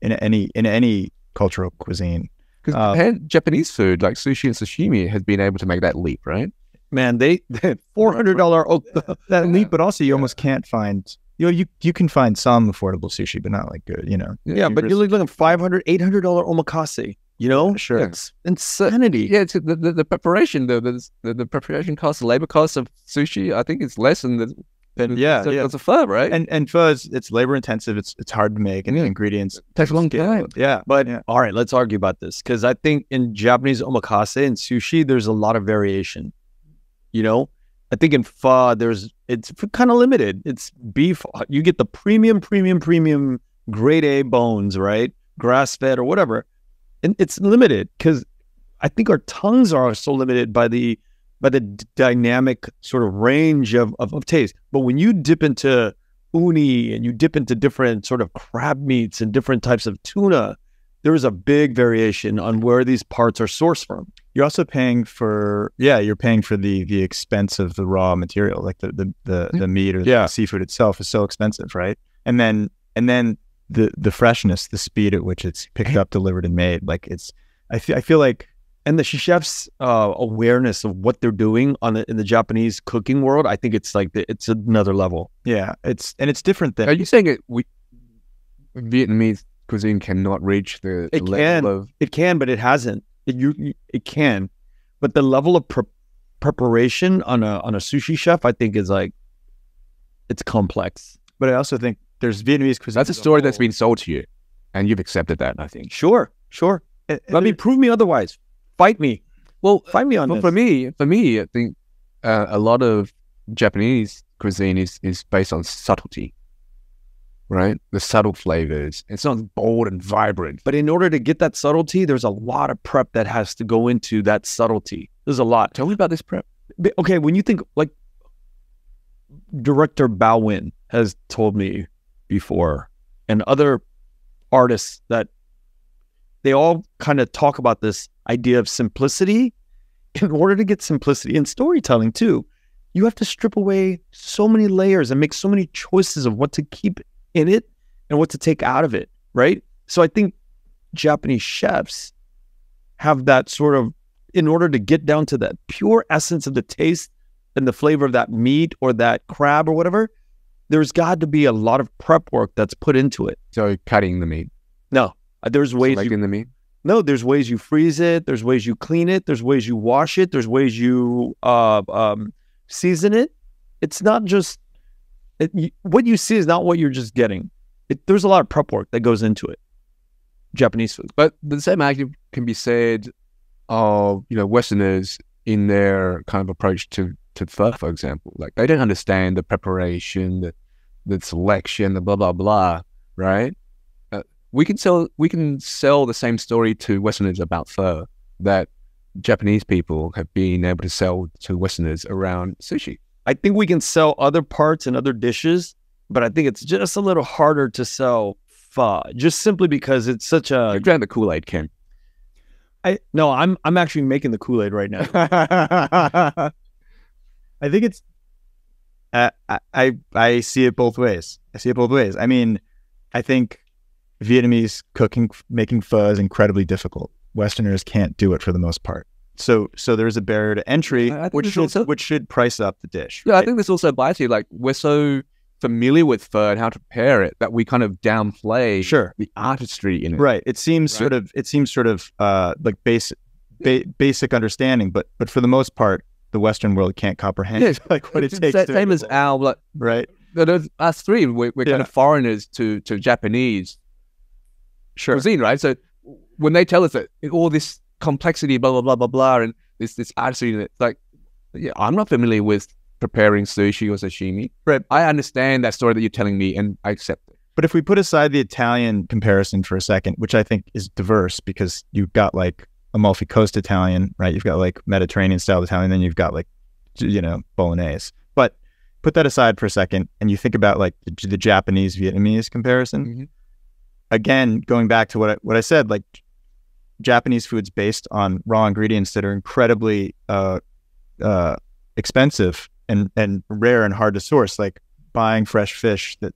in any cultural cuisine. Because Japanese food like sushi and sashimi has been able to make that leap, right? Man, they $400 that leap, but also you almost can't find. You can find some affordable sushi, but not like good, Yeah, but you're looking at $500, $800 omakase. Sure, it's insanity. Yeah, it's the preparation, the preparation cost, the labor cost of sushi. I think it's less than it's a pho, right? And pho it's labor intensive. It's hard to make, and the ingredients takes a long time. Yeah, but all right, let's argue about this because I think in Japanese omakase and sushi, there's a lot of variation. I think in pho, it's kind of limited. It's beef. You get the premium grade A bones, right? Grass-fed or whatever. And it's limited because I think our tongues are so limited by the dynamic sort of range of taste. But when you dip into uni and you dip into different sort of crab meats and different types of tuna, there is a big variation on where these parts are sourced from. You're also paying for the expense of the raw material, like the meat or the seafood itself is so expensive, right? And then the freshness, the speed at which it's picked up, delivered, and made. Like I feel like, and the chef's awareness of what they're doing in the Japanese cooking world, I think it's like it's another level. Yeah, it's different than. Are you saying Vietnamese cuisine cannot reach the level of? It can, but it hasn't. It can, but the level of preparation on a sushi chef, I think, is like it's complex. But I also think there's Vietnamese cuisine. That's a story that's been sold to you, and you've accepted that. I think. Sure. Prove me otherwise. Fight me. Well, fight me on this. For me, I think a lot of Japanese cuisine is based on subtlety. Right? The subtle flavors. It's not bold and vibrant. But in order to get that subtlety, there's a lot of prep that has to go into that subtlety. There's a lot. Tell me about this prep. Okay, when you think, like, director Bao Win has told me before, and other artists, that they all kind of talk about this idea of simplicity. In order to get simplicity in storytelling too, you have to strip away so many layers and make so many choices of what to keep in it and what to take out of it, right? So I think Japanese chefs have that sort of, in order to get down to that pure essence of the taste and the flavor of that meat or that crab or whatever, there's got to be a lot of prep work that's put into it. So cutting the meat. No, there's ways Selecting the meat. No, there's ways you freeze it. There's ways you clean it. There's ways you wash it. There's ways you season it. It's not just what you see is not what you're just getting. There's a lot of prep work that goes into it. Japanese food, but the same argument can be said of Westerners in their kind of approach to pho, for example. Like they don't understand the preparation, the selection, the blah blah blah, right? We can sell the same story to Westerners about pho that Japanese people have been able to sell to Westerners around sushi. I think we can sell other parts and other dishes, but I think it's just a little harder to sell pho, just simply because it's such a... You drank the Kool-Aid, Ken. No, I'm actually making the Kool-Aid right now. I think it's... I see it both ways. I mean, I think Vietnamese cooking, making pho is incredibly difficult. Westerners can't do it for the most part. So there's a barrier to entry, which should price up the dish. Yeah, right? I think this also applies here. Like we're so familiar with pho and how to prepare it that we kind of downplay the artistry in it. Right. It seems sort of like basic understanding, but for the most part, the Western world can't comprehend like what it takes. Same as our like, right. Us three, we're kind of foreigners to Japanese cuisine, right? So when they tell us that all this complexity, blah blah blah blah blah, and this artistry, it's like, yeah, I'm not familiar with preparing sushi or sashimi. Right. I understand that story that you're telling me, and I accept it. But if we put aside the Italian comparison for a second, which I think is diverse because you've got like Amalfi Coast Italian, right? You've got like Mediterranean style Italian, then you've got like Bolognese. But put that aside for a second, and you think about like the Japanese Vietnamese comparison. Mm-hmm. Again, going back to what I said, like Japanese food's based on raw ingredients that are incredibly expensive and rare and hard to source, like buying fresh fish that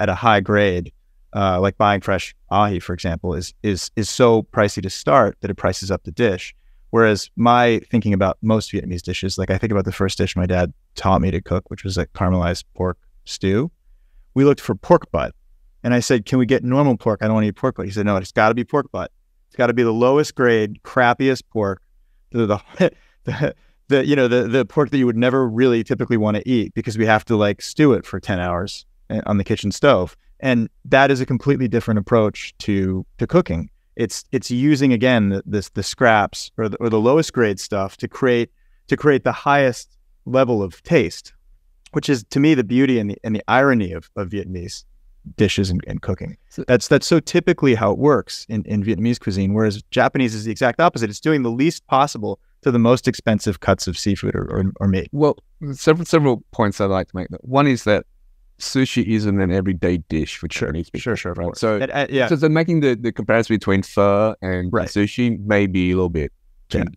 at a high grade, like buying fresh ahi, for example, is so pricey to start that it prices up the dish. Whereas my thinking about most Vietnamese dishes, like I think about the first dish my dad taught me to cook, which was a caramelized pork stew. We looked for pork butt. And I said, can we get normal pork? I don't want to eat pork butt. He said, no, it's got to be pork butt. It's got to be the lowest grade, crappiest pork, the pork that you would never really typically want to eat because we have to like stew it for 10 hours on the kitchen stove. And that is a completely different approach to cooking. It's using, again, the scraps or the lowest grade stuff to create the highest level of taste, which is to me the beauty and the irony of Vietnamese dishes and cooking. So that's so typically how it works in Vietnamese cuisine, whereas Japanese is the exact opposite. It's doing the least possible to the most expensive cuts of seafood or meat. Well, several points I'd like to make. One is that sushi isn't an everyday dish for Chinese people. Sure, right? So, so making the comparison between pho and sushi may be a little bit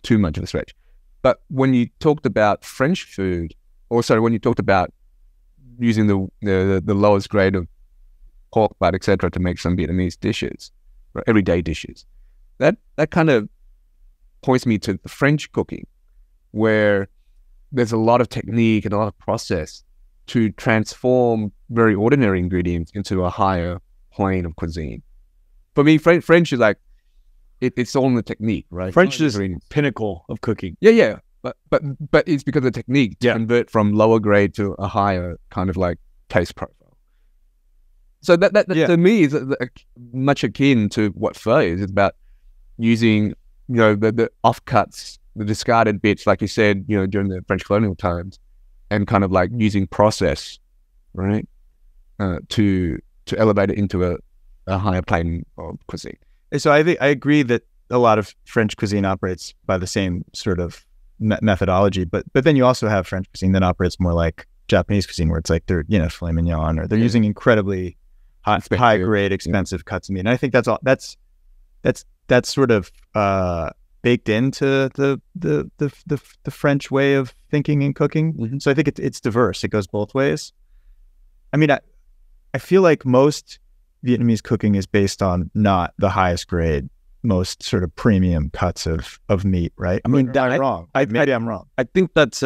too much of a stretch. But when you talked about French food, when you talked about using the lowest grade of pork butt, etc., to make some Vietnamese dishes, everyday dishes, that kind of points me to the French cooking, where there's a lot of technique and a lot of process to transform very ordinary ingredients into a higher plane of cuisine. For me, French is like it's all in the technique, right? French is the pinnacle of cooking. Yeah. But it's because of the technique to convert from lower grade to a higher kind of like taste profile. So that to me is much akin to what pho is. It's about using the offcuts, the discarded bits, like you said, during the French colonial times, and kind of like using process, right, to elevate it into a higher plane of cuisine. So I agree that a lot of French cuisine operates by the same sort of methodology, but then you also have French cuisine that operates more like Japanese cuisine, where it's like they're filet mignon, or they're using incredibly high grade, expensive cuts of meat. And I think that's sort of baked into the French way of thinking and cooking. Mhm. So I think it's diverse. It goes both ways. I mean, I feel like most Vietnamese cooking is based on not the highest grade, most sort of premium cuts of meat, right? I mean, Am I wrong? Maybe I'm wrong. I think that's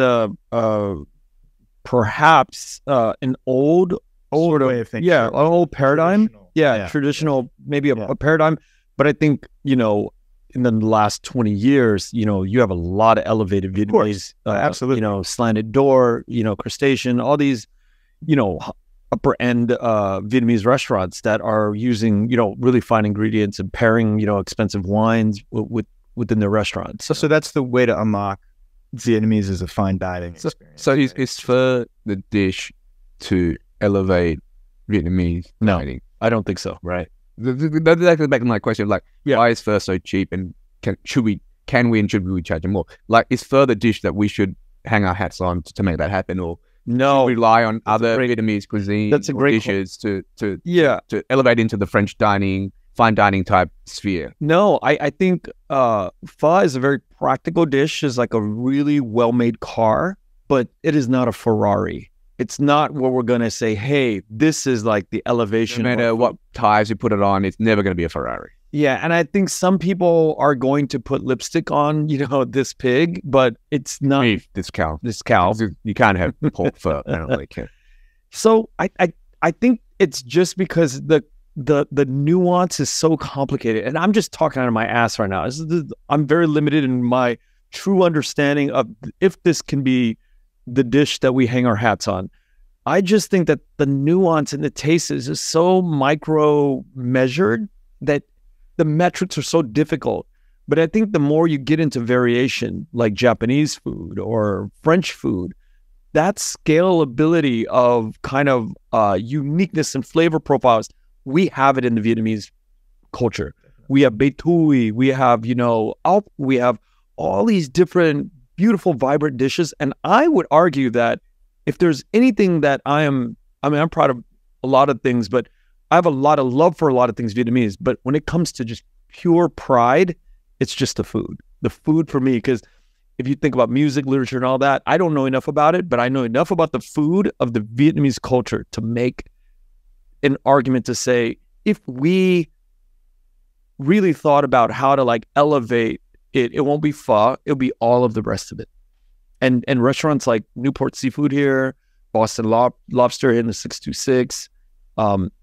perhaps an old sort way of thinking. yeah, an old paradigm. Traditional. Traditional, maybe Yeah. a paradigm. But I think, you know, in the last 20 years, you know, you have a lot of elevated Vietnamese, absolutely. you know, slanted door, you know, crustacean, all these, you know, upper end Vietnamese restaurants that are using, you know, really fine ingredients and pairing, you know, expensive wines within their restaurants. So that's the way to unlock Vietnamese as a fine dining experience. So is pho the dish to elevate Vietnamese No. dining? I don't think so. Right. That's exactly back to my question. Like, why is pho so cheap, and can we and should we charge more? Like, is pho the dish that we should hang our hats on to make that happen, or No, rely on other Vietnamese cuisine that's a great dishes to yeah. elevate into the French dining, fine dining type sphere? No, I think pho is a very practical dish. It's like a really well-made car, but it is not a Ferrari. It's not what we're going to say, hey, this is like the elevation. No matter what tires you put it on, it's never going to be a Ferrari. Yeah, and I think some people are going to put lipstick on, you know, this pig, but it's not Beef, this cow. You can't have pork pho. Apparently, So I think it's just because the nuance is so complicated, and I'm just talking out of my ass right now. I'm very limited in my true understanding of if this can be the dish that we hang our hats on. I just think that the nuance and the taste is just so micro measured that the metrics are so difficult. But I think the more you get into variation, like Japanese food or French food, that scalability of kind of uniqueness and flavor profiles, we have it in the Vietnamese culture. We have Bê Tui, we have, you know, we have all these different beautiful, vibrant dishes. And I would argue that if there's anything that I'm proud of a lot of things, but I have a lot of love for a lot of things Vietnamese. But when it comes to just pure pride, it's just the food. The food for me, because if you think about music, literature, and all that, I don't know enough about it, but I know enough about the food of the Vietnamese culture to make an argument to say, if we really thought about how to like elevate it, it won't be pho, it'll be all of the rest of it. And restaurants like Newport Seafood here, Boston Lobster in the 626,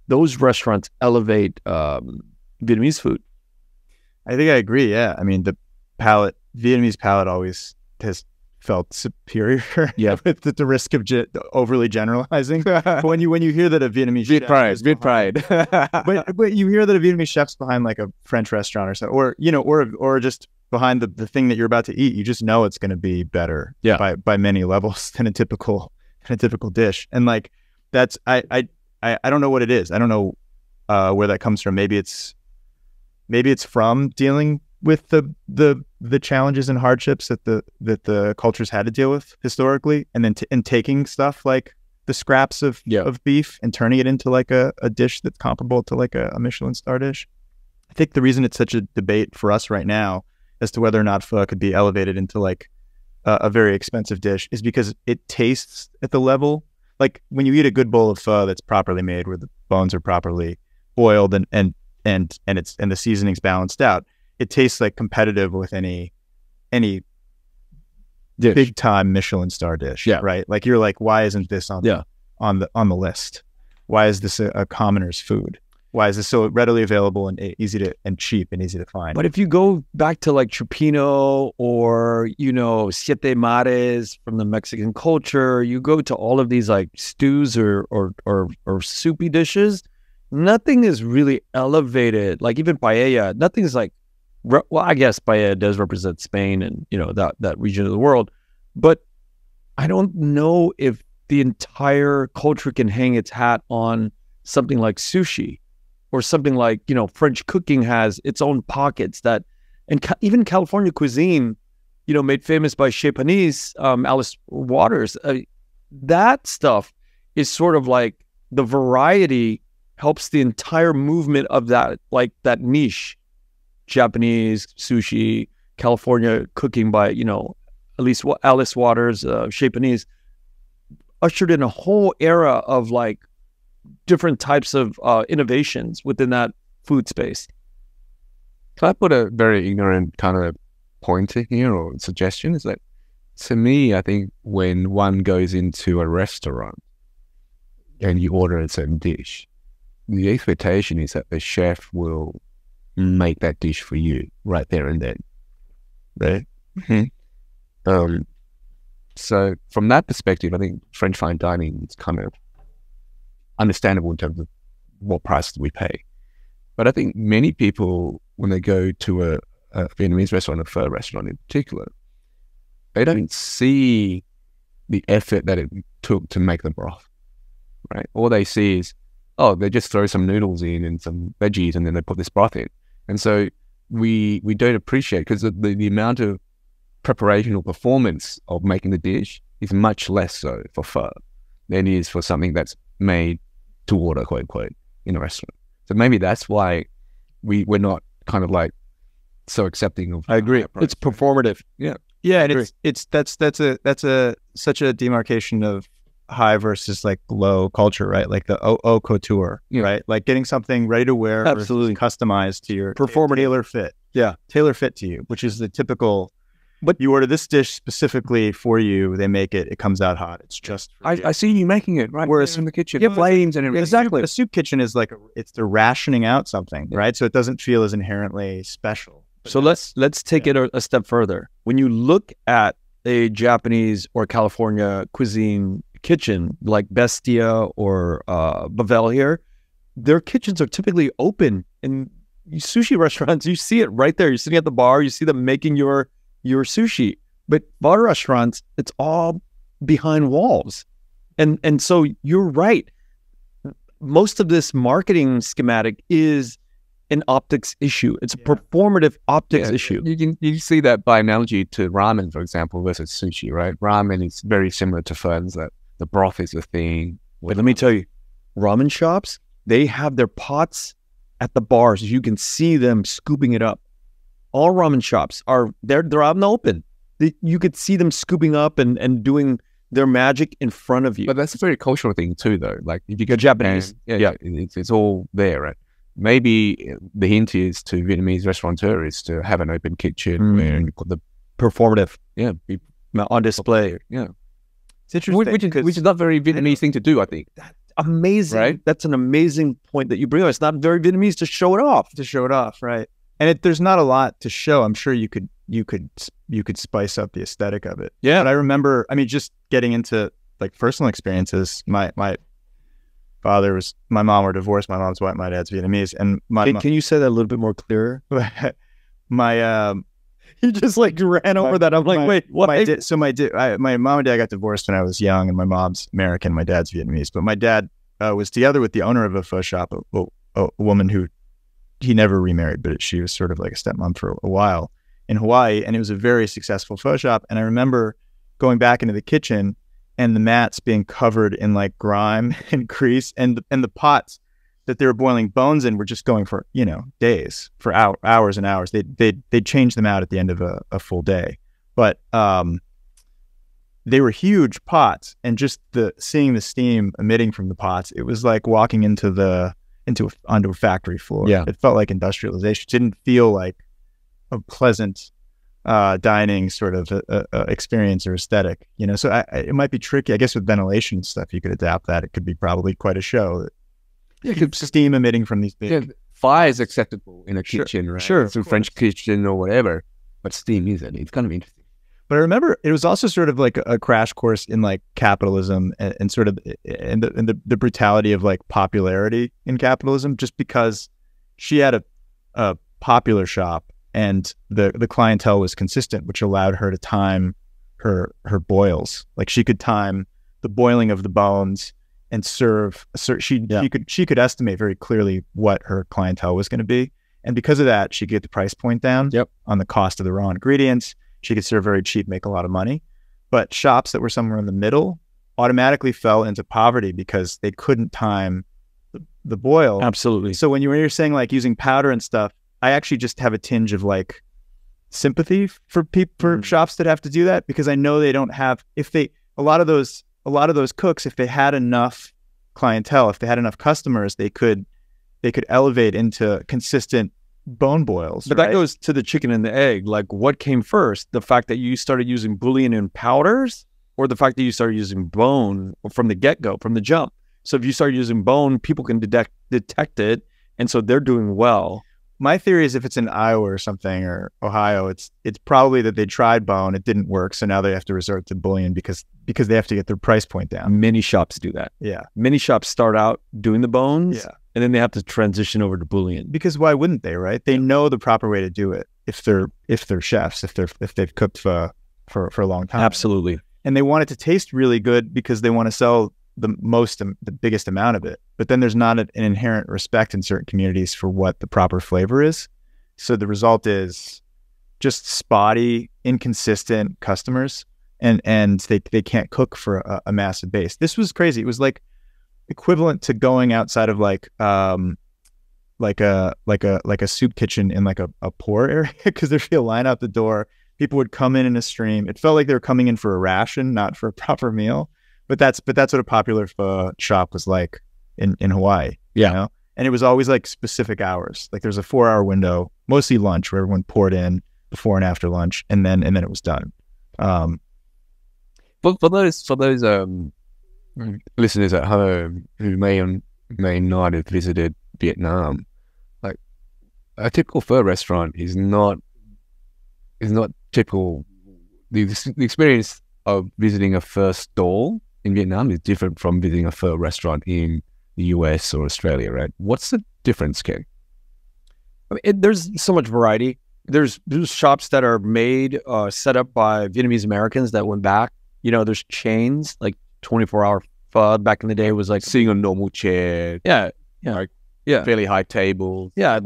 those restaurants elevate Vietnamese food. I think I agree. Yeah. I mean, the Vietnamese palate always has felt superior. Yeah. With the risk of overly generalizing. But when you hear that a Vietnamese Viet pride. but you hear that a Vietnamese chef's behind like a French restaurant or so, or you know, or just behind the thing that you're about to eat, you just know it's going to be better by many levels than a typical dish. And like that's I don't know what it is. I don't know where that comes from. Maybe it's from dealing with the challenges and hardships that the cultures had to deal with historically, and then taking stuff like the scraps of beef and turning it into like a dish that's comparable to like a Michelin star dish. I think the reason it's such a debate for us right now as to whether or not pho could be elevated into like a very expensive dish is because it tastes at the level, like when you eat a good bowl of pho that's properly made, where the bones are properly boiled and the seasoning's balanced out, it tastes like competitive with any dish. Big time Michelin star dish. Yeah. Right. Like you're like, why isn't this on the list? Why is this a commoner's food? Why is this so readily available and cheap and easy to find? But if you go back to like Chupino or, you know, Siete Mares from the Mexican culture, you go to all of these like stews or soupy dishes, nothing is really elevated. Like even paella, nothing's like, well, I guess paella does represent Spain and, you know, that region of the world. But I don't know if the entire culture can hang its hat on something like sushi. Or something like, you know, French cooking has its own pockets that, and even California cuisine, you know, made famous by Chez Panisse, Alice Waters, that stuff is sort of like the variety helps the entire movement of that, like that niche, Japanese, sushi, California cooking by, at least Alice Waters, Chez Panisse, ushered in a whole era of like different types of innovations within that food space. Can I put a very ignorant kind of pointer here or suggestion? Is that, to me, I think when one goes into a restaurant and you order a certain dish, the expectation is that the chef will make that dish for you right there and then, right? Mm-hmm. So from that perspective, I think French fine dining is kind of understandable in terms of what price we pay. But I think many people, when they go to a Vietnamese restaurant, a pho restaurant in particular, they don't see the effort that it took to make the broth, right? All they see is, oh, they just throw some noodles in and some veggies and then they put this broth in. And so we don't appreciate, because the amount of preparation or performance of making the dish is much less so for pho than it is for something that's made to order, quote unquote, in a restaurant. So maybe that's why we're not kind of like so accepting of. I agree. It's performative. Yeah, and that's such a demarcation of high versus like low culture, right? Like the haute couture, right? Like getting something ready to wear, absolutely customized to your performative, tailor fit. Yeah, tailor fit to you, which is the typical. But you order this dish specifically for you, they make it, it comes out hot. It's just for you. I see you making it right. Whereas in the kitchen, flames and everything. Exactly. A soup kitchen is like it's the rationing out something, right? So it doesn't feel as inherently special. So let's take it a step further. When you look at a Japanese or California cuisine kitchen like Bestia or Bavel here, their kitchens are typically open. In sushi restaurants, you see it right there. You're sitting at the bar, you see them making your sushi. But bar restaurants, it's all behind walls. And so you're right. Most of this marketing schematic is an optics issue. It's a performative optics issue. You see that by analogy to ramen, for example, versus sushi, right? Ramen is very similar to pho, that the broth is the thing. But let me tell you, ramen shops, they have their pots at the bars. You can see them scooping it up. All ramen shops they're out in the open. You could see them scooping up and doing their magic in front of you. But that's a very cultural thing too, though. Like if you go Japanese, it's all there, right? Maybe the hint is to Vietnamese restaurateurs is to have an open kitchen where you put the performative, be on display. Yeah, it's interesting, which is not very Vietnamese thing to do. I think that's amazing. Right? That's an amazing point that you bring up. It's not very Vietnamese to show it off. Right? And there's not a lot to show. I'm sure you could spice up the aesthetic of it. Yeah. But I remember, just getting into like personal experiences. My mom were divorced. My mom's white, my dad's Vietnamese. And can you say that a little bit more clear? He just like ran over that. I'm like, wait, what? My mom and dad got divorced when I was young, and my mom's American, my dad's Vietnamese. But my dad was together with the owner of a pho shop, a woman who he never remarried, but she was sort of like a stepmom for a while in Hawaii, and it was a very successful pho shop. And I remember going back into the kitchen and the mats being covered in like grime and grease, and the pots that they were boiling bones in were just going for days, for hours and hours. They'd change them out at the end of a full day, but they were huge pots, and just seeing the steam emitting from the pots, it was like walking onto a factory floor. Yeah, it felt like industrialization. It didn't feel like a pleasant dining sort of experience or aesthetic, so it might be tricky. I guess with ventilation and stuff, you could adapt that. It could be probably quite a show. Steam emitting from these big... fire is acceptable in a kitchen, right? Sure. It's a French kitchen or whatever, but steam isn't. It's kind of interesting. But I remember it was also sort of like a crash course in like capitalism and sort of in the brutality of like popularity in capitalism, just because she had a popular shop and the clientele was consistent, which allowed her to time her boils. Like she could time the boiling of the bones and serve. She could estimate very clearly what her clientele was going to be, and because of that, she could get the price point down on the cost of the raw ingredients. She could serve very cheap, make a lot of money. But shops that were somewhere in the middle automatically fell into poverty because they couldn't time the boil. Absolutely. So when you're saying like using powder and stuff, I actually just have a tinge of like sympathy for for shops that have to do that, because I know they don't have, a lot of those cooks, if they had enough clientele, if they had enough customers, they could elevate into consistent bone boils. But that goes to the chicken and the egg. Like, what came first? The fact that you started using bouillon and powders, or the fact that you started using bone from the get-go, from the jump? So if you start using bone, people can detect it, and so they're doing well. My theory is if it's in Iowa or something, or Ohio, it's probably that they tried bone, it didn't work, so now they have to resort to bouillon because they have to get their price point down. Many shops do that. Yeah. Many shops start out doing the bones, Yeah. and then they have to transition over to bouillon. Because why wouldn't they, right? They know the proper way to do it if they're chefs, if they've cooked for a long time. Absolutely. And they want it to taste really good because they want to sell the biggest amount of it. But then there's not an inherent respect in certain communities for what the proper flavor is. So the result is just spotty, inconsistent customers, and they can't cook for a massive base. This was crazy. It was like equivalent to going outside of like a soup kitchen in like a poor area, because there'd be a line out the door. People would come in a stream. It felt like they were coming in for a ration, not for a proper meal. But that's what a popular pho shop was like in Hawaii. Yeah. You know? And it was always like specific hours. Like there's a 4-hour window, mostly lunch, where everyone poured in before and after lunch, and then it was done. But for those listeners at home who may or may not have visited Vietnam, like a typical pho restaurant is not typical. The experience of visiting a pho stall in Vietnam is different from visiting a pho restaurant in the US or Australia, right? What's the difference, Ken? I mean, there's so much variety. There's shops that are made, set up by Vietnamese Americans that went back. You know, there's chains, like 24-hour pho back in the day was like Sitting on a normal chair. Yeah. Fairly high tables. Yeah.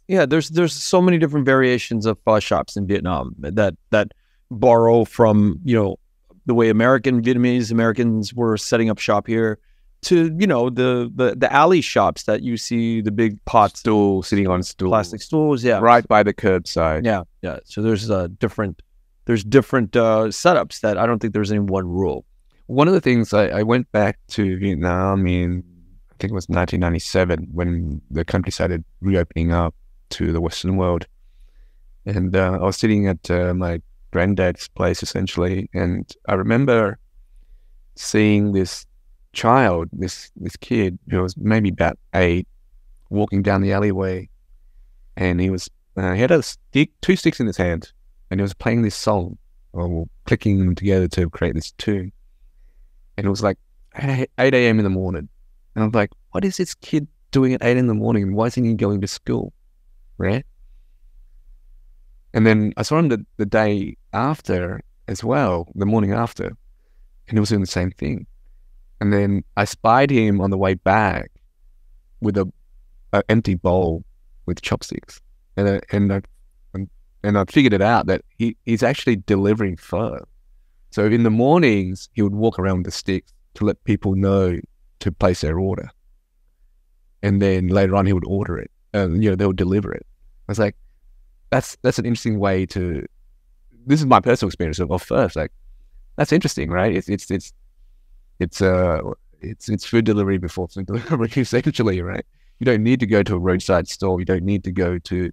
There's so many different variations of pho shops in Vietnam that borrow from, you know, the way Vietnamese Americans were setting up shop here, to, you know, the alley shops that you see, the big pot Stool, sitting on stools. plastic stools, yeah, Right by the curbside. yeah. So there's different setups that I don't think there's any one rule. One of the things, I went back to Vietnam in, I think it was 1997, when the country started reopening up to the Western world. And I was sitting at my granddad's place, essentially, and I remember seeing this child, this kid who was maybe about 8, walking down the alleyway, and he had two sticks in his hand, and he was playing this song, or clicking them together to create this tune. And it was like 8 a.m. in the morning, and I'm like, what is this kid doing at 8 in the morning, and why isn't he going to school, right? And then I saw him the day after as well, the morning after, and he was doing the same thing. And then I spied him on the way back with an empty bowl with chopsticks, and I figured it out that he's actually delivering pho. So in the mornings he would walk around with the sticks to let people know to place their order, and then later on he would order it, and they would deliver it. I was like, that's an interesting way to. This is my personal experience of first. Like, that's interesting, right? It's food delivery before food delivery, essentially, right? You don't need to go to a roadside stall. You don't need to go to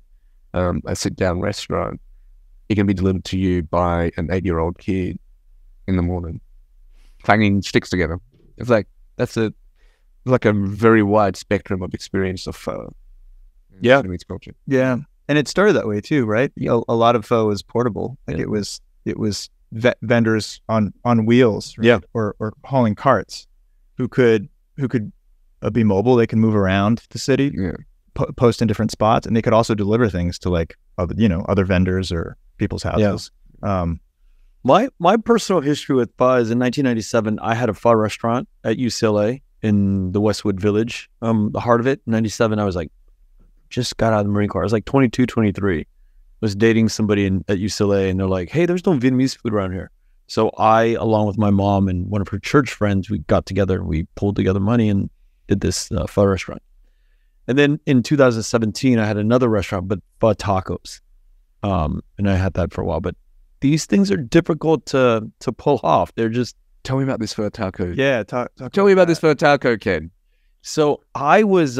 a sit-down restaurant. It can be delivered to you by an 8-year-old kid in the morning, clanging sticks together. It's like that's a very wide spectrum of experience of pho. Yeah, Vietnamese culture. Yeah. And it started that way too, right? You know, a lot of pho was portable. Like it was vendors on wheels, right? Yeah, or hauling carts, who could be mobile. They can move around the city, post in different spots, and they could also deliver things to like other vendors or people's houses. Yeah. My personal history with pho is in 1997. I had a pho restaurant at UCLA in the Westwood Village, the heart of it. In 97, I was like, just got out of the Marine Corps. I was like 22, 23. Was dating somebody at UCLA, and they're like, hey, there's no Vietnamese food around here. So I, along with my mom and one of her church friends, we got together and we pulled together money and did this pho restaurant. And then in 2017, I had another restaurant, but pho tacos. and I had that for a while. But these things are difficult to pull off. They're just. Tell me about this pho taco. Yeah, Tell me about this pho taco, Ken. So I was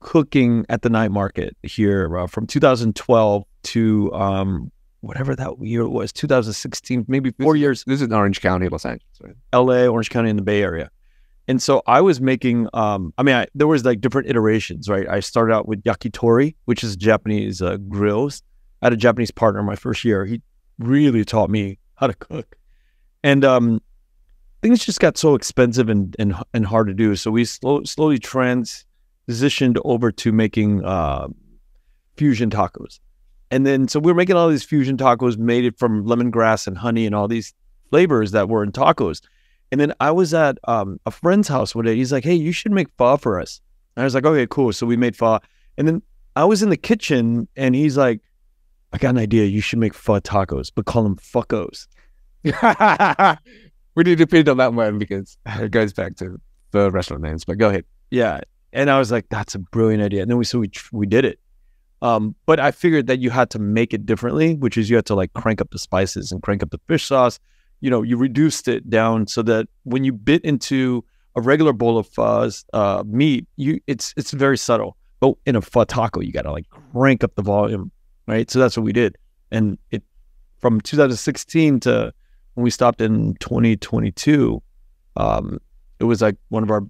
cooking at the night market here from 2012 to whatever that year was, 2016, maybe 4 years. This is in Orange County, Los Angeles, right? LA, Orange County in the Bay Area. And so I was making, there was like different iterations, right? I started out with yakitori, which is Japanese grills. I had a Japanese partner my first year. He really taught me how to cook. And things just got so expensive and hard to do. So we slowly transitioned over to making fusion tacos. And then, so we were making all these fusion tacos made it from lemongrass and honey and all these flavors that were in tacos. And then I was at a friend's house one day. He's like, hey, you should make pho for us. And I was like, okay, cool. So we made pho. And then I was in the kitchen and he's like, I got an idea. You should make pho tacos, but call them fuckos. We need to repeat on that one because it goes back to the restaurant names, but go ahead. Yeah. And I was like, that's a brilliant idea. And then we did it. But I figured that you had to make it differently, which is you had to like crank up the spices and crank up the fish sauce. You know, you reduced it down so that when you bit into a regular bowl of pho's meat, it's very subtle. But in a pho taco, you got to like crank up the volume, right? So that's what we did. And it from 2016 to when we stopped in 2022, it was like one of our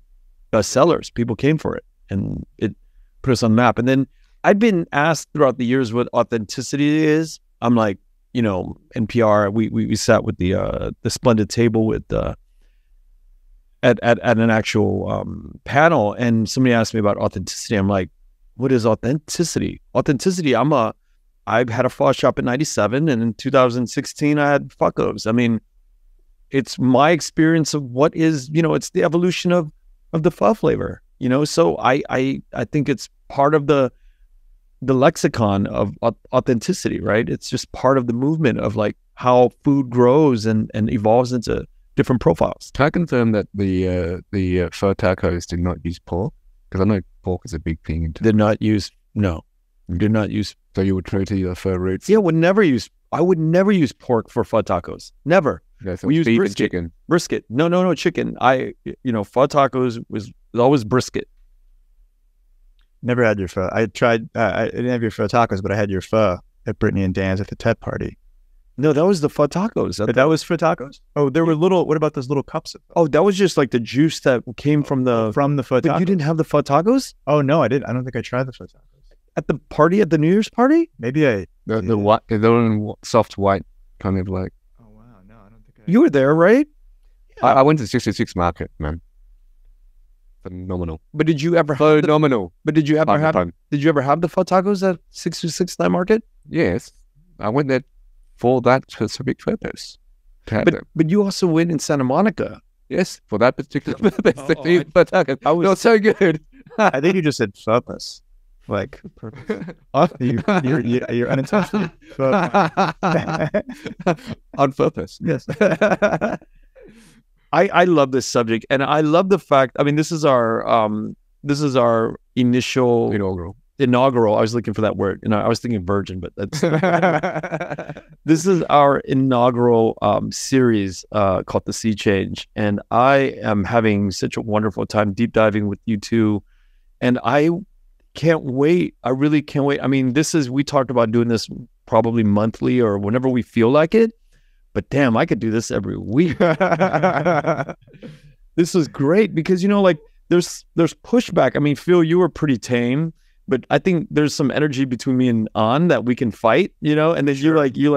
best sellers. People came for it and it put us on the map. And then I'd been asked throughout the years what authenticity is. I'm like, you know, NPR, we sat with the Splendid Table with at an actual panel, and somebody asked me about authenticity. I'm like, what is authenticity? Authenticity, I've had a pho shop in 97, and in 2016 I had fuckos. I mean, it's my experience of what is, you know, it's the evolution of the pho flavor, you know. So I think it's part of the lexicon of authenticity, right? It's just part of the movement of like how food grows and evolves into different profiles. Can I confirm that the pho tacos did not use pork? Because I know pork is a big thing. Did not use. So you were true to your pho roots? Yeah, I would never use pork for pho tacos. Never. Okay, so we use beef brisket. and chicken. Brisket. No, chicken. Pho tacos was always brisket. Never had your pho. I tried. I didn't have your pho tacos, but I had your pho at Brittany and Dan's at the Tet party. No, that was the pho tacos. But that was pho tacos. Oh, there were little. What about those little cups? Oh, that was just like the juice that came from the pho tacos. But you didn't have the pho tacos? Oh no, I didn't. I don't think I tried the pho tacos at the party, at the New Year's party. Maybe I. The white, the soft white kind of like. Oh wow, no, I don't think I. You were there, right? Yeah. I went to 66 Market, man. Phenomenal. But did you ever have phenomenal? But did you ever have the pho tacos at 626 Night Market? Yes, I went there for that specific purpose. But you also went in Santa Monica. Yes, for that particular purpose. I was so good. I think you just said purpose. Like purpose. You're unintentional. On purpose. Yes. I love this subject, and I love the fact. I mean, this is our initial inaugural. I was looking for that word, and I was thinking virgin, but that's this is our inaugural series called The Sea Change, and I am having such a wonderful time deep diving with you two, and I can't wait. I really can't wait. I mean, we talked about doing this probably monthly or whenever we feel like it. But damn, I could do this every week. This is great because, you know, like there's pushback. I mean, Phil, you were pretty tame, but I think there's some energy between me and An that we can fight, you know, and then you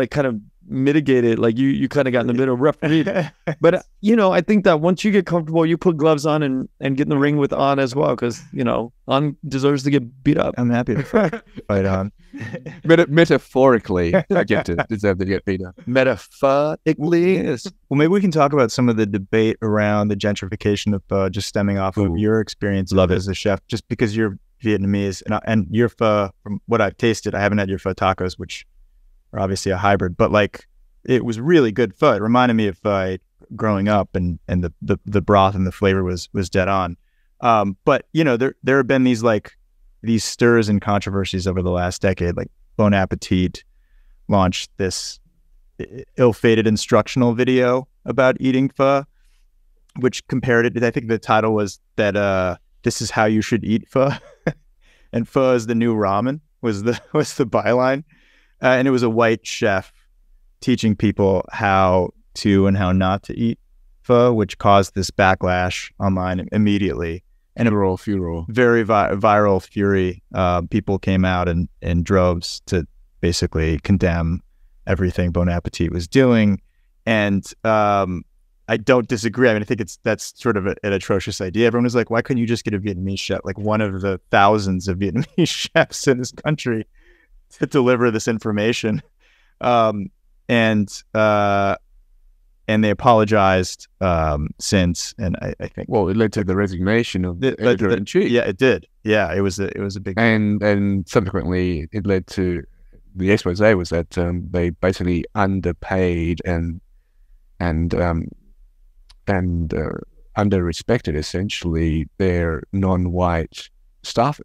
kind of mitigate it. Like you kind of got in the middle, rough read. But, you know, I think that once you get comfortable, you put gloves on and get in the ring with An as well. Cause you know, An deserves to get beat up. I'm happy to fight An. Metaphorically, I deserve to get beat up. Metaphorically, yes. Well, maybe we can talk about some of the debate around the gentrification of just stemming off of your experience as a chef, just because you're Vietnamese and your pho, from what I've tasted, I haven't had your pho tacos, which are obviously a hybrid, but like it was really good pho. It reminded me of pho growing up, and the broth and the flavor was dead on. But you know, there have been these stirs and controversies over the last decade, like Bon Appetit, launched this ill-fated instructional video about eating pho, which compared it. I think the title was that this is how you should eat pho, and pho is the new ramen was the byline, and it was a white chef teaching people how to and how not to eat pho, which caused this backlash online immediately. And furor. Very viral fury. People came out in droves to basically condemn everything Bon Appetit was doing. And I don't disagree. I mean, I think that's sort of an atrocious idea. Everyone was like, why couldn't you just get a Vietnamese chef, like one of the thousands of Vietnamese chefs in this country, to deliver this information? And they apologized since, and I think, well, it led to the resignation of the editor-in-chief. Yeah, it did. Yeah, it was a big, and subsequently it led to the expose was that they basically underpaid and under-respected essentially their non-white staffers.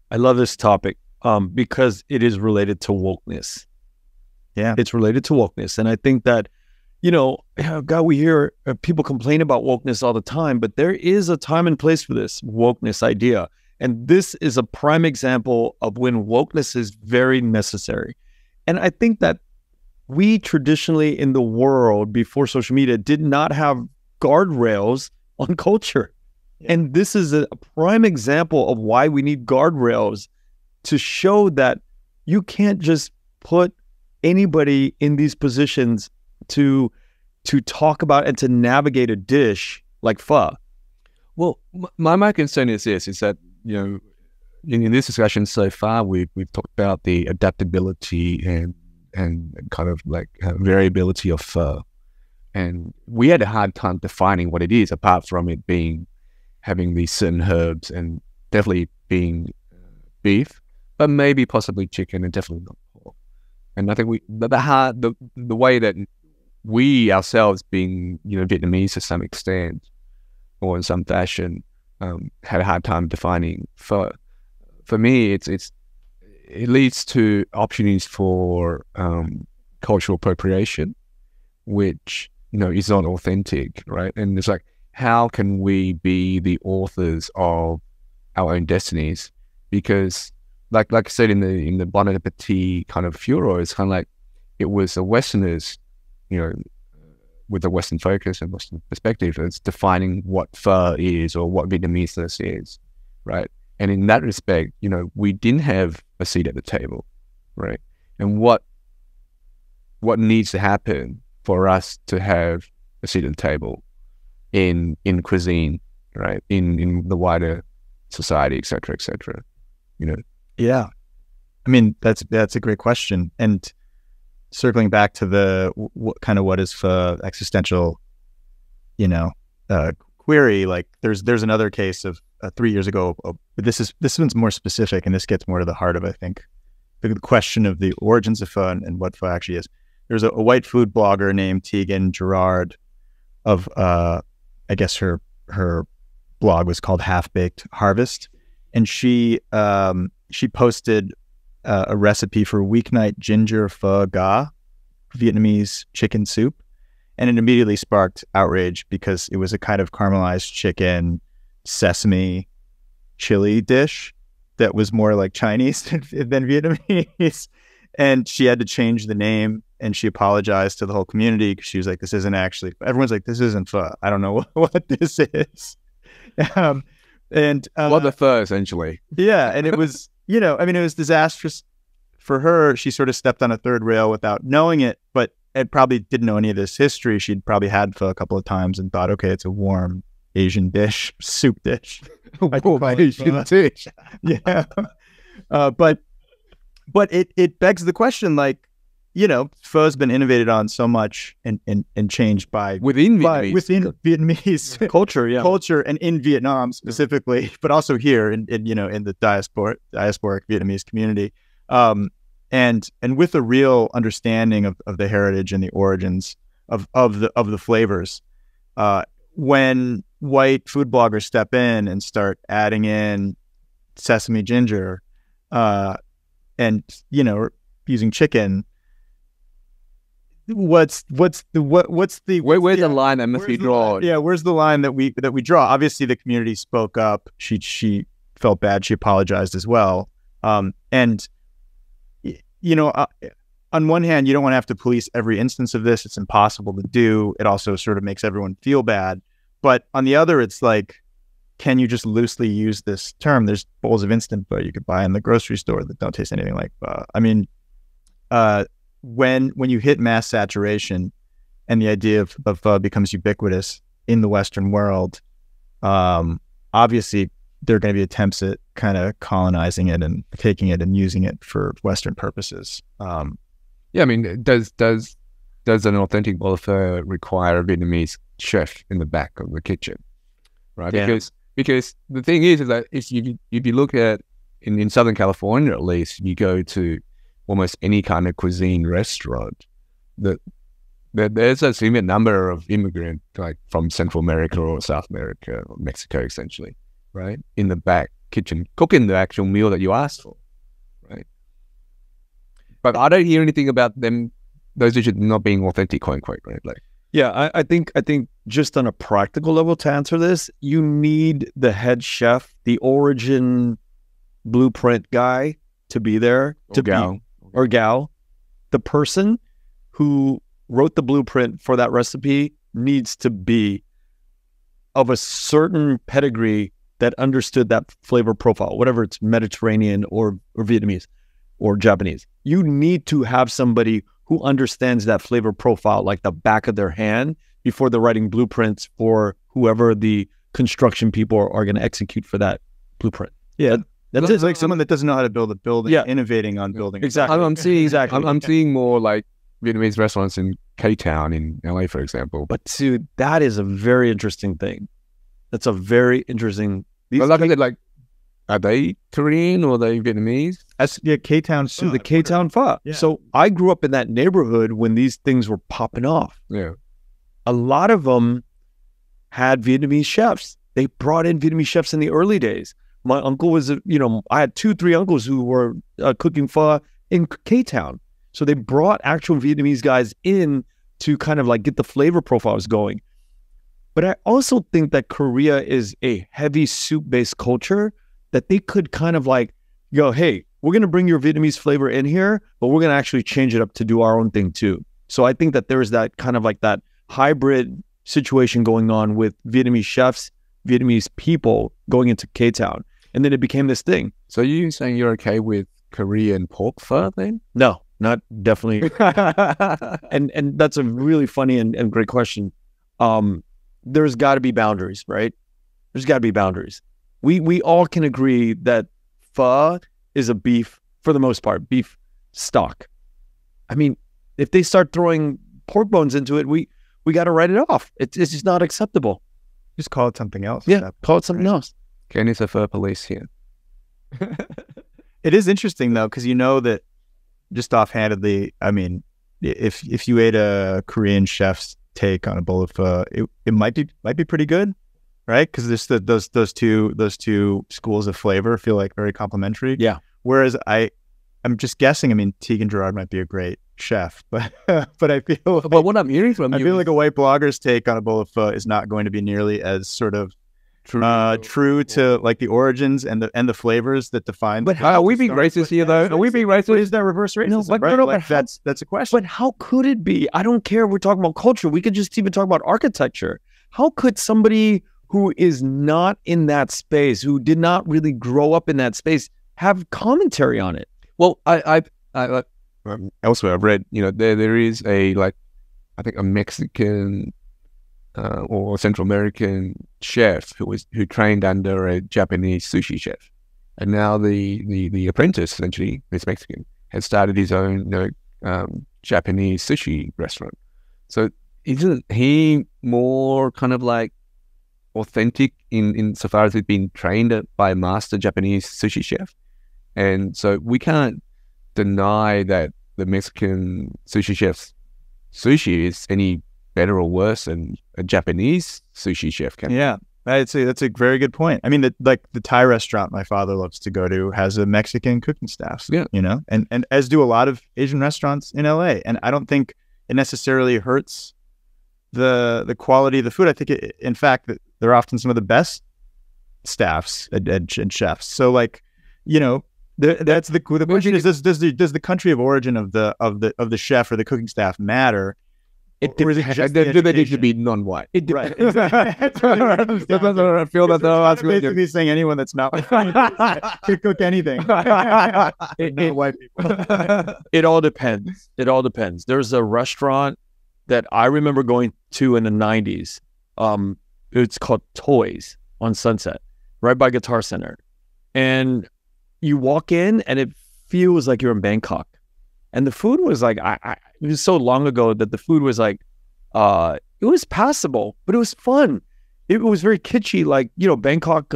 I love this topic because it is related to wokeness. Yeah, it's related to wokeness, and I think that, you know, God, we hear people complain about wokeness all the time, but there is a time and place for this wokeness idea. And this is a prime example of when wokeness is very necessary. And I think that we traditionally in the world before social media did not have guardrails on culture. Yeah. And this is a prime example of why we need guardrails to show that you can't just put anybody in these positions to talk about and to navigate a dish like pho. Well, my concern is this: is that, you know, in this discussion so far, we've talked about the adaptability and kind of like variability of pho, and we had a hard time defining what it is, apart from it having these certain herbs and definitely being beef, but maybe possibly chicken and definitely not pork. And I think the way that we ourselves, being, you know, Vietnamese to some extent or in some fashion, had a hard time defining pho. For me, it leads to opportunities for cultural appropriation, which, you know, is not authentic, right? And it's like, how can we be the authors of our own destinies? Because, like I said, in the Bon Appetit kind of furor, it's kind of like it was the Westerners, you know, with a Western focus and Western perspective, it's defining what pho is or what Vietnameseness is, right? And in that respect, you know, we didn't have a seat at the table, right? And what needs to happen for us to have a seat at the table in cuisine, right? In the wider society, et cetera, you know? Yeah. I mean, that's a great question. And circling back to what is pho existential, you know, query, like there's another case of 3 years ago, but this one's more specific, and this gets more to the heart of, I think, the question of the origins of pho and what pho actually is. There's a white food blogger named Tegan Gerard of, I guess her blog was called Half Baked Harvest, and she posted a recipe for weeknight ginger pho ga, Vietnamese chicken soup, and it immediately sparked outrage because it was a kind of caramelized chicken sesame chili dish that was more like Chinese than Vietnamese. And she had to change the name, and she apologized to the whole community because she was like, this isn't actually, everyone's like, this isn't pho. I don't know what this is. What the pho, essentially. Yeah. And it was, you know, I mean, it was disastrous for her. She sort of stepped on a third rail without knowing it, but it probably didn't know any of this history. She'd probably had pho a couple of times and thought, okay, it's a warm Asian dish, soup dish. Warm Asian dish. Yeah. But it begs the question, like, you know, pho's been innovated on so much and changed within Vietnamese culture, and in Vietnam specifically, but also here in you know, in the diasporic Vietnamese community, and with a real understanding of the heritage and the origins of the flavors. When white food bloggers step in and start adding in sesame ginger, and, you know, using chicken. Where's the line that must be drawn? Yeah, where's the line that we draw? Obviously, the community spoke up. She felt bad. She apologized as well. And you know, on one hand, you don't want to have to police every instance of this. It's impossible to do. It also sort of makes everyone feel bad. But on the other, it's like, can you just loosely use this term? There's bowls of instant pho you could buy in the grocery store that don't taste anything like pho. I mean, when you hit mass saturation and the idea of pho becomes ubiquitous in the Western world, obviously there are going to be attempts at kind of colonizing it and taking it and using it for Western purposes. Yeah, I mean, does an authentic bowl of pho require a Vietnamese chef in the back of the kitchen, right? Yeah. Because the thing is that if you look at in Southern California, at least, you go to almost any kind of cuisine restaurant, there's a significant number of immigrants, like from Central America or South America or Mexico, essentially, right, in the back kitchen, cooking the actual meal that you asked for, right? But I don't hear anything about those dishes not being authentic, quote unquote, right? Like, yeah, I think just on a practical level, to answer this, you need the head chef, the origin blueprint guy, to be there, or gal. The person who wrote the blueprint for that recipe needs to be of a certain pedigree that understood that flavor profile, whatever it's Mediterranean or Vietnamese or Japanese. You need to have somebody who understands that flavor profile like the back of their hand before they're writing blueprints for whoever the construction people are going to execute for that blueprint. Yeah. That's like someone that doesn't know how to build a building, innovating on building. Exactly. I'm seeing more like Vietnamese restaurants in K-Town in LA, for example. But dude, that is a very interesting thing. That's a very interesting. But like I said, like, are they Korean or are they Vietnamese? K-Town. So the K-Town pho. Yeah. So I grew up in that neighborhood when these things were popping off. Yeah. A lot of them had Vietnamese chefs. They brought in Vietnamese chefs in the early days. My uncle was, I had 2-3 uncles who were cooking pho in K-Town. So they brought actual Vietnamese guys in to kind of like get the flavor profiles going. But I also think that Korea is a heavy soup-based culture that they could kind of like go, hey, we're going to bring your Vietnamese flavor in here, but we're going to actually change it up to do our own thing too. So I think that there's that kind of like that hybrid situation going on with Vietnamese chefs, Vietnamese people going into K-Town. And then it became this thing. So you saying you're okay with Korean pork pho then? No, not definitely. and that's a really funny and great question. There's got to be boundaries, right? There's got to be boundaries. We all can agree that pho is a beef, for the most part, beef stock. I mean, if they start throwing pork bones into it, we got to write it off. It's just not acceptable. Just call it something else. Yeah, call it something else. Kenny's a pho police here. It is interesting though, because you know that just offhandedly, I mean, if you ate a Korean chef's take on a bowl of pho, it might be pretty good, right? Because there's those two schools of flavor feel like very complementary. Yeah. Whereas I'm just guessing. I mean, Tegan Gerard might be a great chef, but I feel. But what I'm hearing from you, I feel like a white blogger's take on a bowl of pho is not going to be nearly as sort of true to like the origins and the flavors that define. But are we being racist here though? Are we being racist? Is that reverse racism? No, that's a question. But how could it be? I don't care if we're talking about culture. We could just even talk about architecture. How could somebody who is not in that space, who did not really grow up in that space, have commentary on it? Well, I elsewhere I've read, there is I think a Mexican or Central American chef who trained under a Japanese sushi chef, and now the apprentice, essentially, this Mexican, has started his own Japanese sushi restaurant. So isn't he more kind of like authentic in so far as he's been trained by a master Japanese sushi chef? And so we can't deny that the Mexican sushi chef's sushi is any better or worse than a Japanese sushi chef can. Yeah. I'd say that's a very good point. I mean, the Thai restaurant my father loves to go to has a Mexican cooking staff. Yeah. You know, and as do a lot of Asian restaurants in LA. And I don't think it necessarily hurts the quality of the food. I think in fact that they're often some of the best staffs and chefs. So like, you know, that's the question is, does the country of origin of the chef or the cooking staff matter? Do they need to be non-white? Right. I feel that they're basically saying anyone that's not can cook anything. Not white people. It all depends. It all depends. There's a restaurant that I remember going to in the 90s. It's called Toys on Sunset, right by Guitar Center. And you walk in and it feels like you're in Bangkok. And the food was like, it was so long ago that the food was like, it was passable, but it was fun. It was very kitschy, like, you know, Bangkok,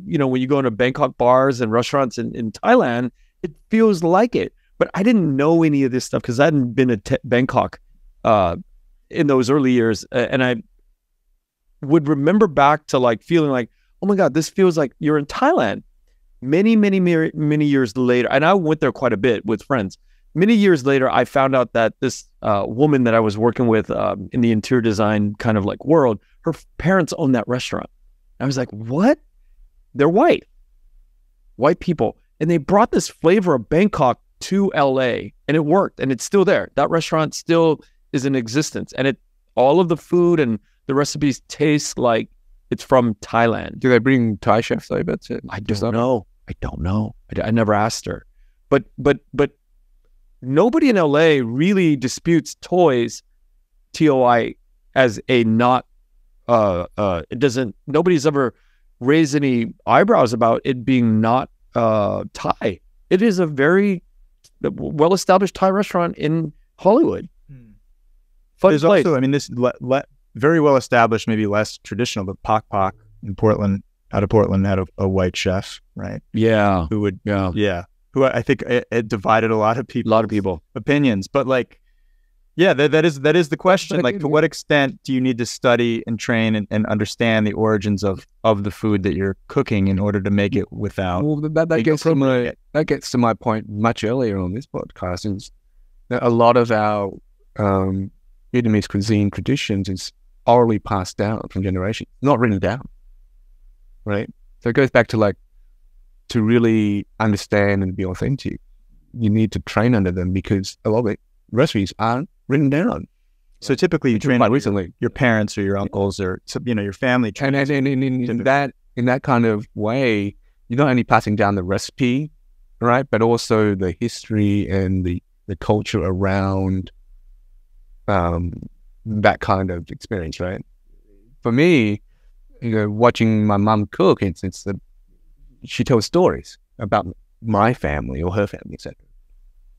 you know, when you go into Bangkok bars and restaurants in Thailand, it feels like it. But I didn't know any of this stuff because I hadn't been to Bangkok in those early years. And I would remember back to like feeling like, oh my God, this feels like you're in Thailand. Many years later, and I went there quite a bit with friends. Many years later, I found out that this woman that I was working with in the interior design kind of like world, her parents owned that restaurant. I was like, what? They're white people. And they brought this flavor of Bangkok to LA and it worked and it's still there. That restaurant still is in existence and all of the food and the recipes taste like it's from Thailand. Do they bring Thai chefs over? I don't know. I never asked her. But nobody in LA really disputes Toys, TOI, as a not, nobody's ever raised any eyebrows about it being not Thai. It is a very well-established Thai restaurant in Hollywood. There's also, I mean, this very well-established, maybe less traditional, but Pak Pak in Portland, out of Portland, had a white chef, right? Yeah. Who I think it divided a lot of people opinions, but like, yeah, that is the question. Like, to what extent do you need to study and train and understand the origins of the food that you're cooking in order to make it without? Well, that gets to my point much earlier on this podcast. Is that a lot of our Vietnamese cuisine traditions is orally passed down from generations, not written down, right? So it goes back to like, to really understand and be authentic, you need to train under them because a lot of the recipes aren't written down. So typically you train recently your parents or your uncles or, you know, your family. And in that kind of way, you're not only passing down the recipe, right, but also the history and the culture around that kind of experience, right? For me, you know, watching my mum cook, she tells stories about my family or her family, etc.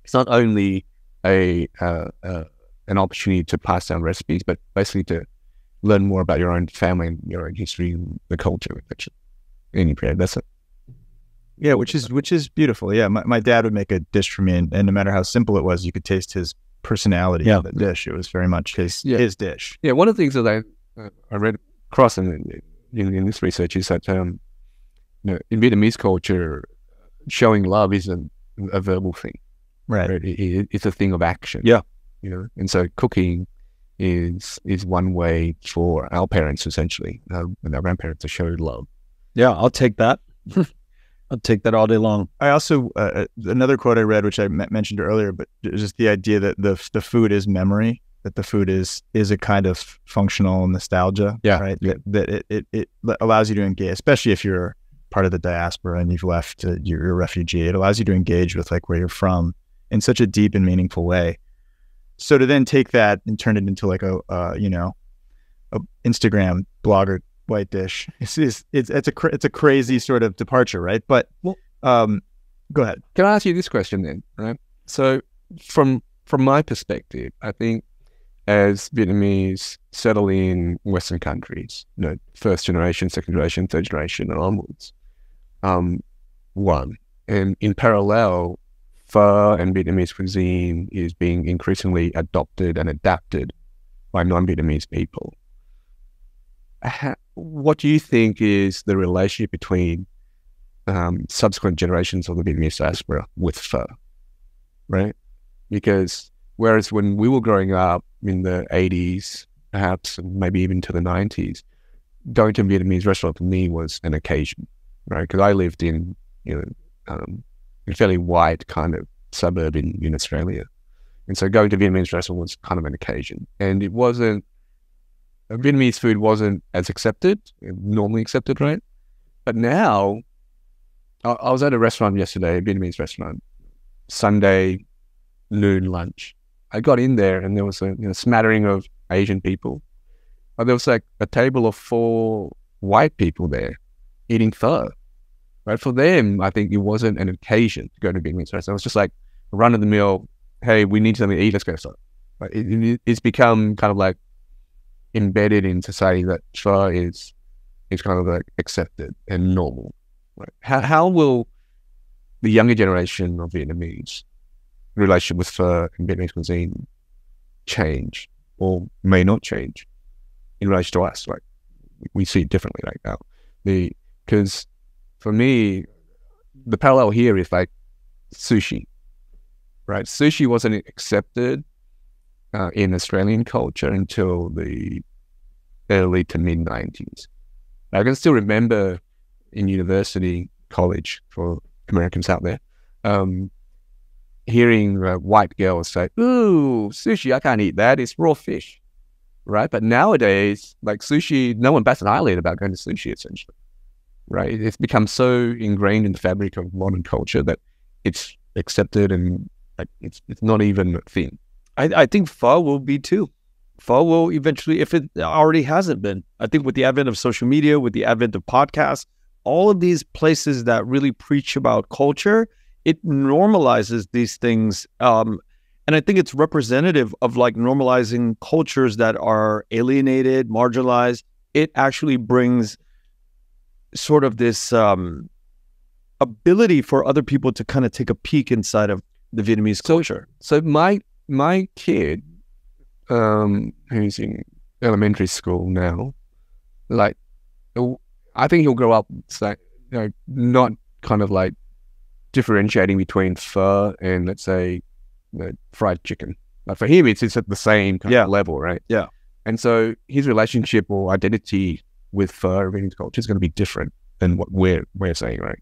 It's not only an opportunity to pass down recipes, but basically to learn more about your own family and your own history, the culture, etc. Any period, that's it. Yeah, which is beautiful. Yeah, my dad would make a dish for me, and no matter how simple it was, you could taste his personality in the dish. It was very much his dish. Yeah, one of the things that I read across in this research is that you know, in Vietnamese culture, showing love is a verbal thing, right? It's a thing of action. Yeah, you know, and so cooking is one way for our parents, essentially, and our grandparents, to show love. Yeah, I'll take that. I'll take that all day long. I also another quote I read, which I mentioned earlier, but just the idea that the food is memory, that the food is a kind of functional nostalgia. Yeah, right. That it allows you to engage, especially if you're part of the diaspora and you've left, you're a refugee. It allows you to engage with like where you're from in such a deep and meaningful way. So to then take that and turn it into like a Instagram blogger white dish, it's a crazy sort of departure, right? But go ahead. Can I ask you this question then? Right. So from my perspective, I think as Vietnamese settle in Western countries, you know, first generation, second generation, third generation, and onwards, and in parallel, pho and Vietnamese cuisine is being increasingly adopted and adapted by non-Vietnamese people. what do you think is the relationship between subsequent generations of the Vietnamese diaspora with pho, right? Because whereas when we were growing up in the 80s, perhaps, and maybe even to the 90s, going to a Vietnamese restaurant for me was an occasion, right? Because I lived in, a fairly white kind of suburb in Australia. And so going to a Vietnamese restaurant was kind of an occasion. And Vietnamese food wasn't as normally accepted, right? But now, I was at a restaurant yesterday, a Vietnamese restaurant, Sunday noon lunch. I got in there and there was a smattering of Asian people. But there was like a table of 4 white people there eating pho. Right? For them, I think it wasn't an occasion to go to a Vietnamese restaurant. It was just like a run-of-the-mill, hey, we need something to eat, let's go to pho. Right? It's become kind of like embedded in society that pho is kind of like accepted and normal. Right? How will the younger generation of Vietnamese relationship with pho and Vietnamese cuisine change or may not change in relation to us? Like we see it differently right now. Because for me, the parallel here is like sushi, right? Sushi wasn't accepted in Australian culture until the early to mid 90s. I can still remember in university, college for Americans out there, hearing white girls say, "Ooh, sushi, I can't eat that. It's raw fish." Right? But nowadays, like sushi, no one bats an eyelid about going to sushi, essentially. Right? It's become so ingrained in the fabric of modern culture that it's accepted and like it's not even a thing. I think pho will be too. Pho will eventually, if it already hasn't been. I think with the advent of social media, with the advent of podcasts, all of these places that really preach about culture, it normalizes these things. And I think it's representative of like normalizing cultures that are alienated, marginalized. It actually brings sort of this ability for other people to kind of take a peek inside of the Vietnamese culture. So my kid, who's in elementary school now, like, I think he'll grow up, not kind of like differentiating between pho and, let's say, fried chicken. Like for him, it's at the same kind of level, right? Yeah. And so his relationship or identity with pho or Vietnamese culture is going to be different than what we're saying, right?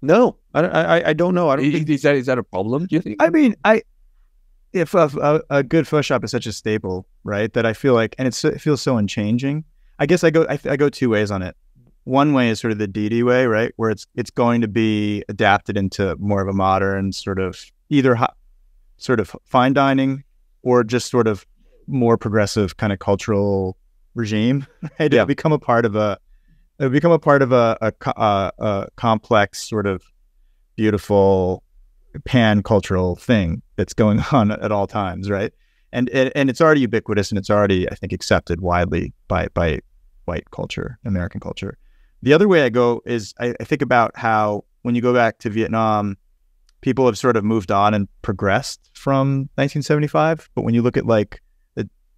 No, I don't know. I don't think... Is that a problem, do you think? I mean, if a good pho shop is such a staple, right, that I feel like, and it feels so unchanging. I guess I go 2 ways on it. One way is sort of the DD way, right, where it's going to be adapted into more of a modern sort of either sort of fine dining or just sort of more progressive kind of cultural regime. Right? Yeah. It'll become a part of a complex sort of beautiful pan-cultural thing that's going on at all times, right? And it's already ubiquitous and it's already, I think, accepted widely by white culture, American culture. The other way I go is I think about how when you go back to Vietnam, people have sort of moved on and progressed from 1975. But when you look at like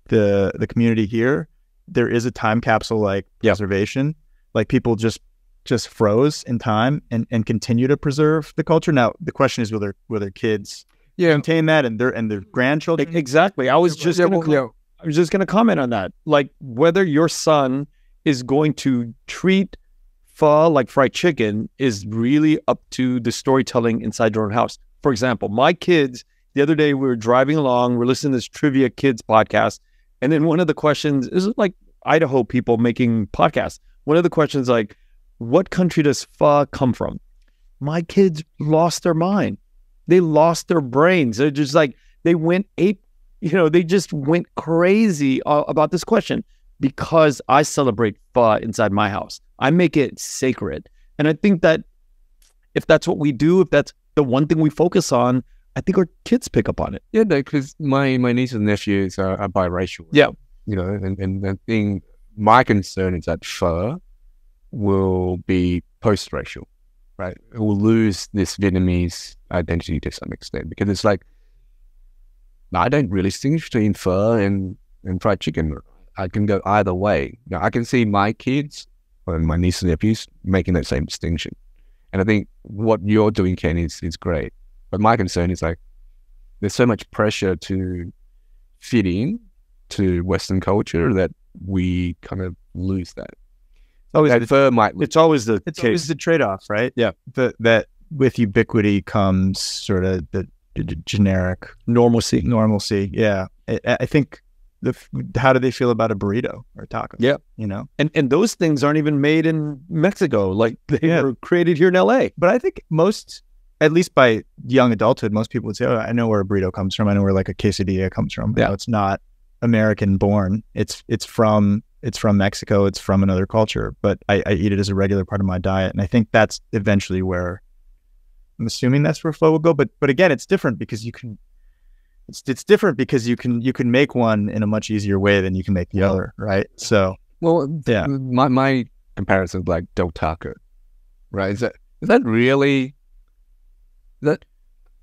the community here, there is a time capsule like preservation. Like people just froze in time and continue to preserve the culture. Now the question is, will their kids maintain that and their grandchildren? Exactly. I was just gonna comment on that. Like whether your son is going to treat pho like fried chicken is really up to the storytelling inside your own house. For example, my kids, the other day we were driving along, we're listening to this Trivia Kids podcast, and then one of the questions is like Idaho people making podcasts. One of the questions like, what country does pho come from? My kids lost their mind. They lost their brains. They're just like, they went ape, they just went crazy about this question because I celebrate pho inside my house. I make it sacred. And I think that if that's what we do, if that's the one thing we focus on, I think our kids pick up on it. Yeah, because my nieces and nephews are biracial. Yeah. And the thing, my concern is that pho will be post-racial, right? It will lose this Vietnamese identity to some extent because it's like, I don't really distinguish between pho and fried chicken. I can go either way. I can see my kids and my nieces and nephews, making that same distinction. And I think what you're doing, Ken, is great. But my concern is like, there's so much pressure to fit in to Western culture that we kind of lose that. It's always the trade-off, right? Yeah. That with ubiquity comes sort of the generic normalcy. Yeah. I think how do they feel about a burrito or a taco? Yeah. You know? And those things aren't even made in Mexico. Like they were created here in LA. But I think at least by young adulthood, most people would say, oh, I know where a burrito comes from. I know where like a quesadilla comes from. Yeah. You know, it's not American born. It's from Mexico. It's from another culture, but I eat it as a regular part of my diet. And I think that's eventually where I'm assuming that's where pho will go. But again, it's different because you can make one in a much easier way than you can make the other. Right. So, yeah, my comparison is like Del Taco, right? Is that really that?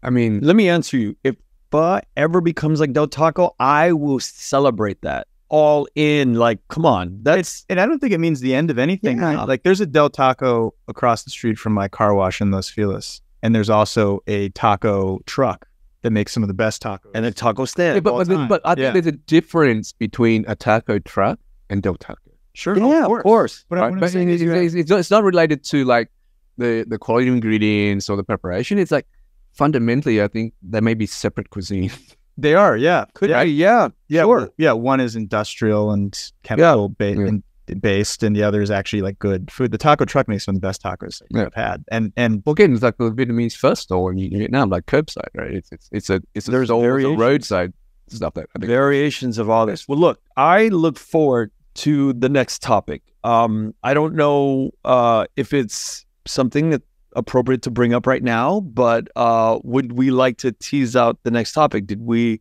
I mean, let me answer you. If pho ever becomes like Del Taco, I will celebrate that. All in, like, come on. And I don't think it means the end of anything. Yeah. Like, there's a Del Taco across the street from my car wash in Los Feliz, and there's also a taco truck that makes some of the best tacos. And a taco stand. Yeah, but I think there's a difference between a taco truck and Del Taco. Sure, yeah, of course. But it's not related to like the quality of ingredients or the preparation. It's like fundamentally, I think there may be separate cuisine. They are, yeah. Could be, yeah. Sure. Yeah, one is industrial and chemical based, and the other is actually like good food. The taco truck makes some of the best tacos I've had. And well, again, it's like the Vietnamese first store in Vietnam, like curbside, right? There's all the roadside stuff that variations of all this. Well, look, I look forward to the next topic. I don't know if it's something that appropriate to bring up right now, but would we like to tease out the next topic? Did we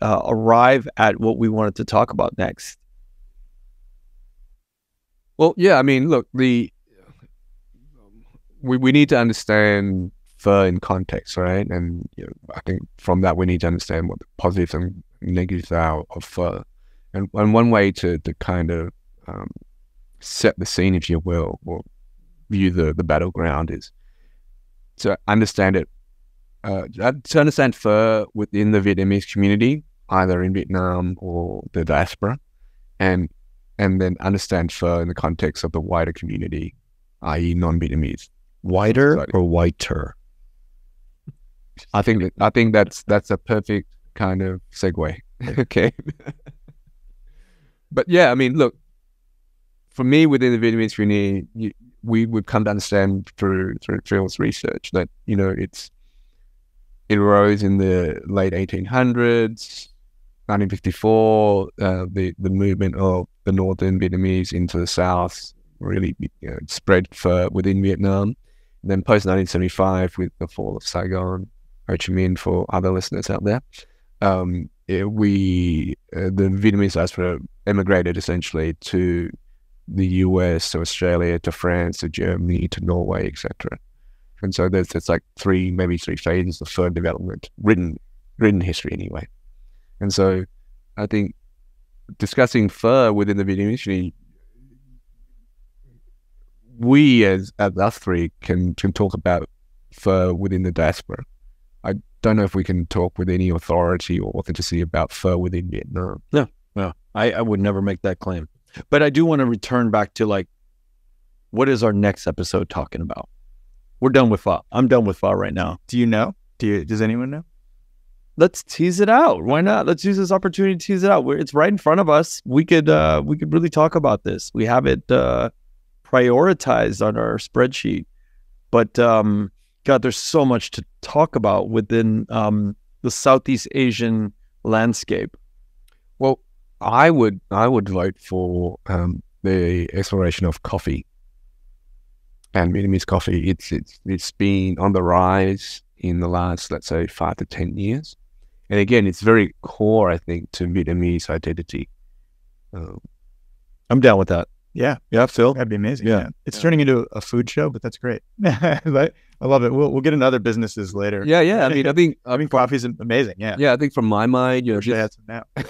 arrive at what we wanted to talk about next? Well, yeah, I mean, look, we need to understand pho in context, right? And I think from that we need to understand what the positives and negatives are of pho. And one way to kind of set the scene, if you will, or view the battleground is to understand it, to understand pho within the Vietnamese community, either in Vietnam or the diaspora, and then understand pho in the context of the wider community, i.e. non-Vietnamese. Wider society. Or whiter? I think that's a perfect kind of segue. Okay. But yeah, I mean, look, for me, within the Vietnamese community, we would come to understand through Phil's research that it arose in the late 1800s, 1954. The movement of the northern Vietnamese into the south really spread within Vietnam. And then post 1975, with the fall of Saigon, Ho Chi Minh, for other listeners out there, the Vietnamese diaspora emigrated essentially to the US, to Australia, to France, to Germany, to Norway, etc. And so there's like maybe three phases of pho development, written history anyway. And so I think discussing pho within the Vietnamese community, we as us three can talk about pho within the diaspora. I don't know if we can talk with any authority or authenticity about pho within Vietnam. No, I would never make that claim. But I do want to return back to like, what is our next episode talking about? We're done with pho. I'm done with pho right now. Do you know? Does anyone know? Let's tease it out. Why not? Let's use this opportunity to tease it out. It's right in front of us. We could really talk about this. We have it prioritized on our spreadsheet. But God, there's so much to talk about within the Southeast Asian landscape. Well, I would vote for the exploration of coffee and Vietnamese coffee. It's been on the rise in the last, let's say, 5 to 10 years, and again, it's very core, I think, to Vietnamese identity. I'm down with that. Yeah, Phil. That'd be amazing. Yeah, it's turning into a food show, but that's great. I love it. We'll get into other businesses later. Yeah. I think coffee's amazing. Yeah. I think from my mind, I had some now. I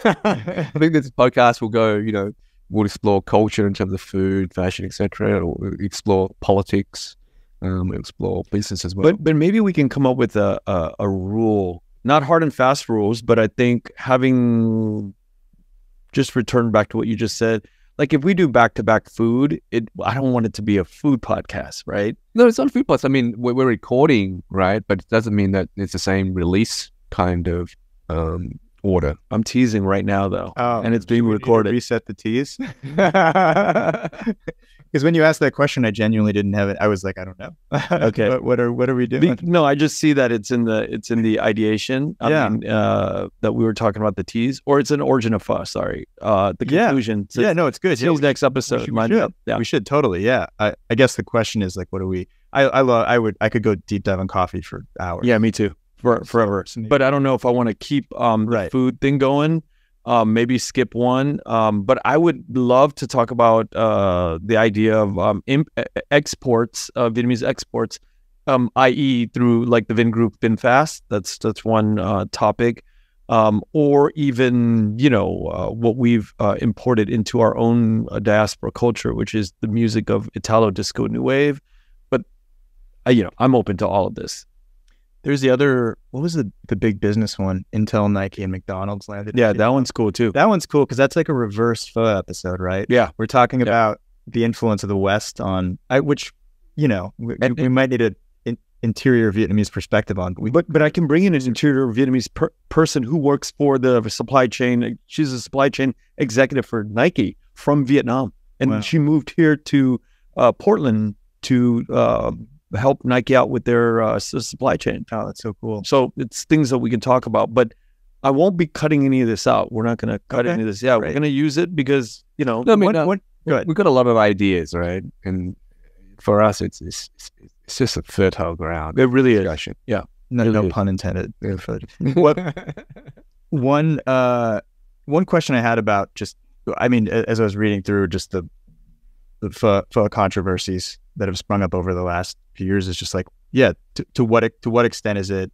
think this podcast will go, we'll explore culture in terms of food, fashion, etc. Or we'll explore politics. We'll explore business as well. But maybe we can come up with a rule, not hard and fast rules, but I think having just returned back to what you just said, like if we do back-to-back food, I don't want it to be a food podcast, right? No, it's not a food podcast. I mean, we're recording, right? But it doesn't mean that it's the same release kind of order. I'm teasing right now, though, and it's being recorded. Reset the tease. Because when you asked that question, I genuinely didn't have it. I was like, I don't know. Okay, what are we doing? No, I just see that it's in the ideation. I mean, that we were talking about the tease, or it's an origin of fuss. Sorry, the conclusion. So no, it's good. Till next episode. We should totally. Yeah, I guess the question is like, what do we? I could go deep dive on coffee for hours. Yeah, me too. Forever. But I don't know if I want to keep the food thing going. Maybe skip one. But I would love to talk about the idea of exports, Vietnamese exports, i.e. through like the Vin Group VinFast. That's one topic. Or even, what we've imported into our own diaspora culture, which is the music of Italo Disco New Wave. But, I'm open to all of this. There's the other, what was the big business one? Intel, Nike, and McDonald's landed. Yeah, that one's cool too. That one's cool because that's like a reverse pho episode, right? Yeah. We're talking about the influence of the West on, which, we might need an interior Vietnamese perspective on. But I can bring in an interior Vietnamese person who works for the supply chain. She's a supply chain executive for Nike from Vietnam. And she moved here to Portland to help Nike out with their supply chain. Oh, that's so cool. So it's things that we can talk about, but I won't be cutting any of this out. We're not going to cut any of this. Yeah, we're going to use it because, we've got a lot of ideas, right? And for us, it's just a fertile ground. It really is. Discussion. Yeah. No pun intended. One question I had about as I was reading through just the pho controversies that have sprung up over the last few years is just like, to what extent is it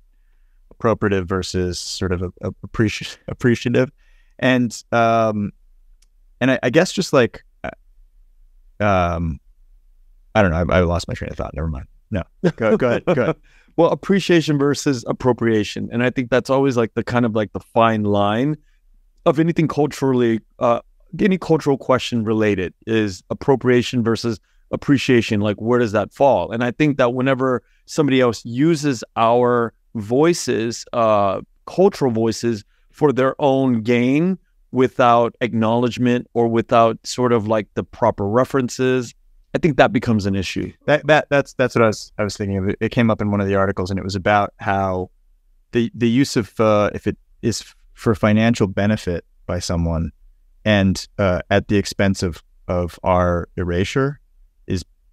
appropriative versus sort of appreciative, and I guess just like I don't know, I lost my train of thought. Never mind. No, go ahead. Well, appreciation versus appropriation, and I think that's always like the kind of like the fine line of anything culturally, any cultural question related is appropriation versus appreciation. Like, where does that fall? And I think that whenever somebody else uses our voices, cultural voices, for their own gain without acknowledgement or without sort of like the proper references, I think that becomes an issue. That's what I was thinking of. It came up in one of the articles, and it was about how the use of if it is for financial benefit by someone and at the expense of our erasure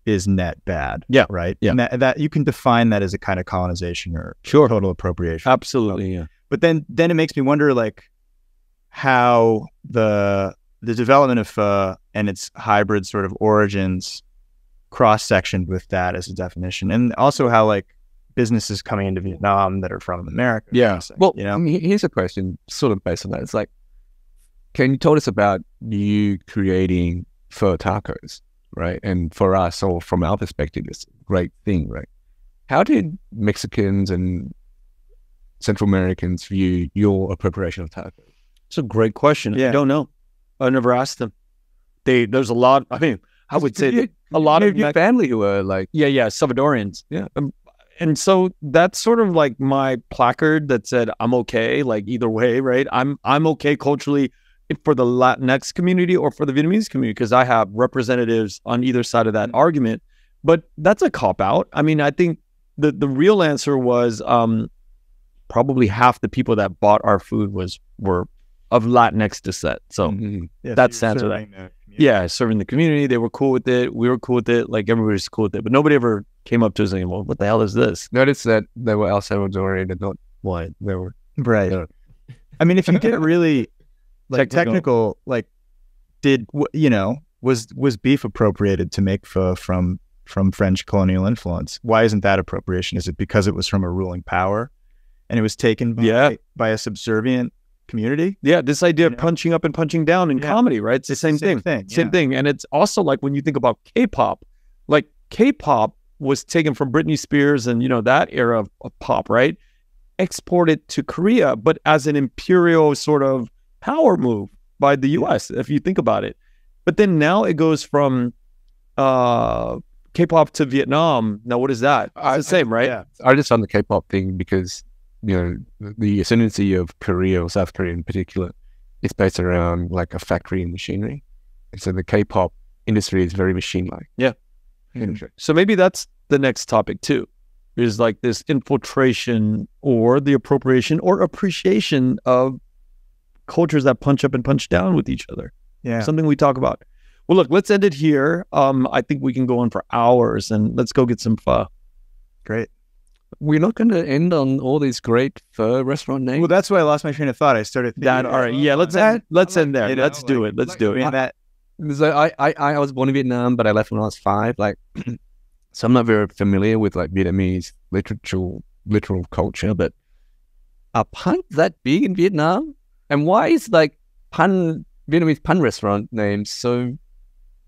is net bad. Yeah. Right. Yeah. And that you can define that as a kind of colonization or total appropriation. Absolutely. Yeah. But then it makes me wonder like how the development of and its hybrid sort of origins cross-sectioned with that as a definition, and also how like businesses coming into Vietnam that are from America. Yeah. Well, here's a question sort of based on that. It's like, can you tell us about you creating pho tacos, right? And for us, or from our perspective, it's a great thing, right? How did Mexicans and Central Americans view your appropriation of tacos? It's a great question. Yeah. I don't know. I never asked them. There's a lot. I mean, I would say a lot of your family who are like, Salvadorians. Yeah. And so that's sort of like my placard that said, I'm okay, like either way, right? I'm okay culturally for the Latinx community or for the Vietnamese community, because I have representatives on either side of that argument. But that's a cop-out. I mean, I think the real answer was probably half the people that bought our food were of Latinx descent. So that's the answer to that. Yeah, serving the community. They were cool with it. We were cool with it. Like, everybody's cool with it. But nobody ever came up to us saying, well, what the hell is this? Notice that they were El Salvadorian and not white. They were... Right. I mean, if you get really like technical, like was beef appropriated to make pho from French colonial influence? Why isn't that appropriation? Is it because it was from a ruling power and it was taken by a subservient community. Yeah, this idea of punching up and punching down in comedy, right? It's the same thing. Same thing. And it's also like when you think about K-pop, like K-pop was taken from Britney Spears and, that era of pop, right? Exported to Korea, but as an imperial sort of power move by the US, if you think about it. But then now it goes from K-pop to Vietnam. Now, what is that? It's the same, right? Yeah. I just found the K-pop thing because, the ascendancy of Korea or South Korea in particular is based around like a factory and machinery. And so the K-pop industry is very machine-like. Yeah. So maybe that's the next topic too, is like this infiltration or the appropriation or appreciation of cultures that punch up and punch down with each other. Yeah. Something we talk about. Well, look, let's end it here. I think we can go on for hours, and let's go get some pho. Great. We're not going to end on all these great pho restaurant names. Well, that's why I lost my train of thought. I started thinking, All right. Yeah, let's end there. Let's do it. Let's do it. So I was born in Vietnam, but I left when I was 5. Like, so I'm not very familiar with like Vietnamese literal culture. But are pun that big in Vietnam? And why is like Vietnamese pun restaurant names so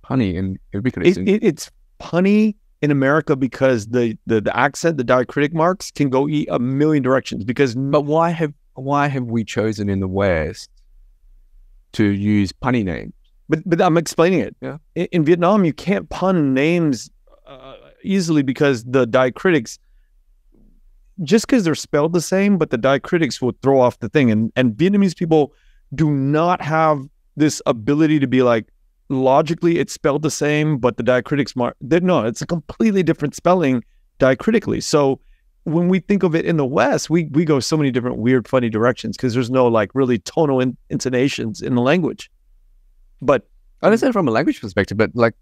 punny and ubiquitous? It's punny in America because the accent, the diacritic marks can go a million directions. But why have we chosen in the West to use punny names? But I'm explaining it. Yeah. In Vietnam, you can't pun names easily because the diacritics, just because they're spelled the same, but the diacritics will throw off the thing. And Vietnamese people do not have this ability to be like, logically it's spelled the same, but the diacritics no, it's a completely different spelling diacritically. So when we think of it in the West, we go so many different weird, funny directions because there's no like really tonal intonations in the language. But I understand from a language perspective, but like,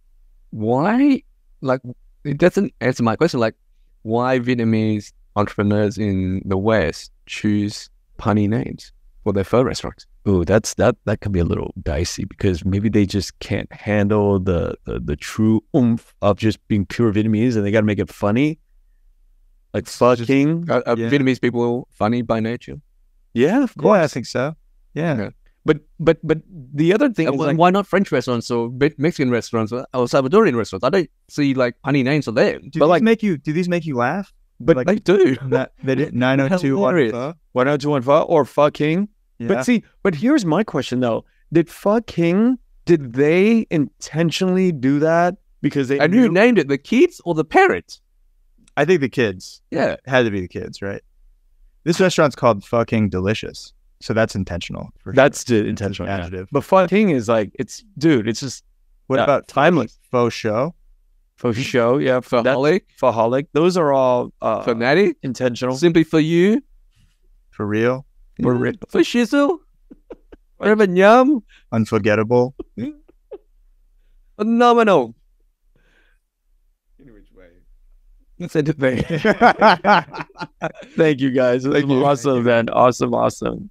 why? Like, it doesn't answer my question. Like, why Vietnamese entrepreneurs in the West choose punny names for their pho restaurants? Ooh, that can be a little dicey because maybe they just can't handle the true oomph of just being pure Vietnamese, and they got to make it funny. Like fucking Vietnamese people funny by nature. Yeah, of course. Yeah, I think so. Yeah. But the other thing is like, why not French restaurants or Mexican restaurants or Salvadorian restaurants? I don't see like punny names for them. Do these make you laugh? But like, they do. They did 902 102 pho or fucking. Yeah. But here's my question though: did they intentionally do that because they? And who named it? The kids or the parents? I think the kids. Yeah, it had to be the kids, right? This restaurant's called Fucking Delicious, so that's intentional. That's the intentional adjective. But fucking is like it's just. What about timeless? Faux show. Faux show, yeah. Faholic. Those are all fanatic, intentional. Simply for you. For real. For shizzle. Whatever yum. Unforgettable. Phenomenal. In which way? Let's end it there. Thank you guys. Awesome, man. Awesome.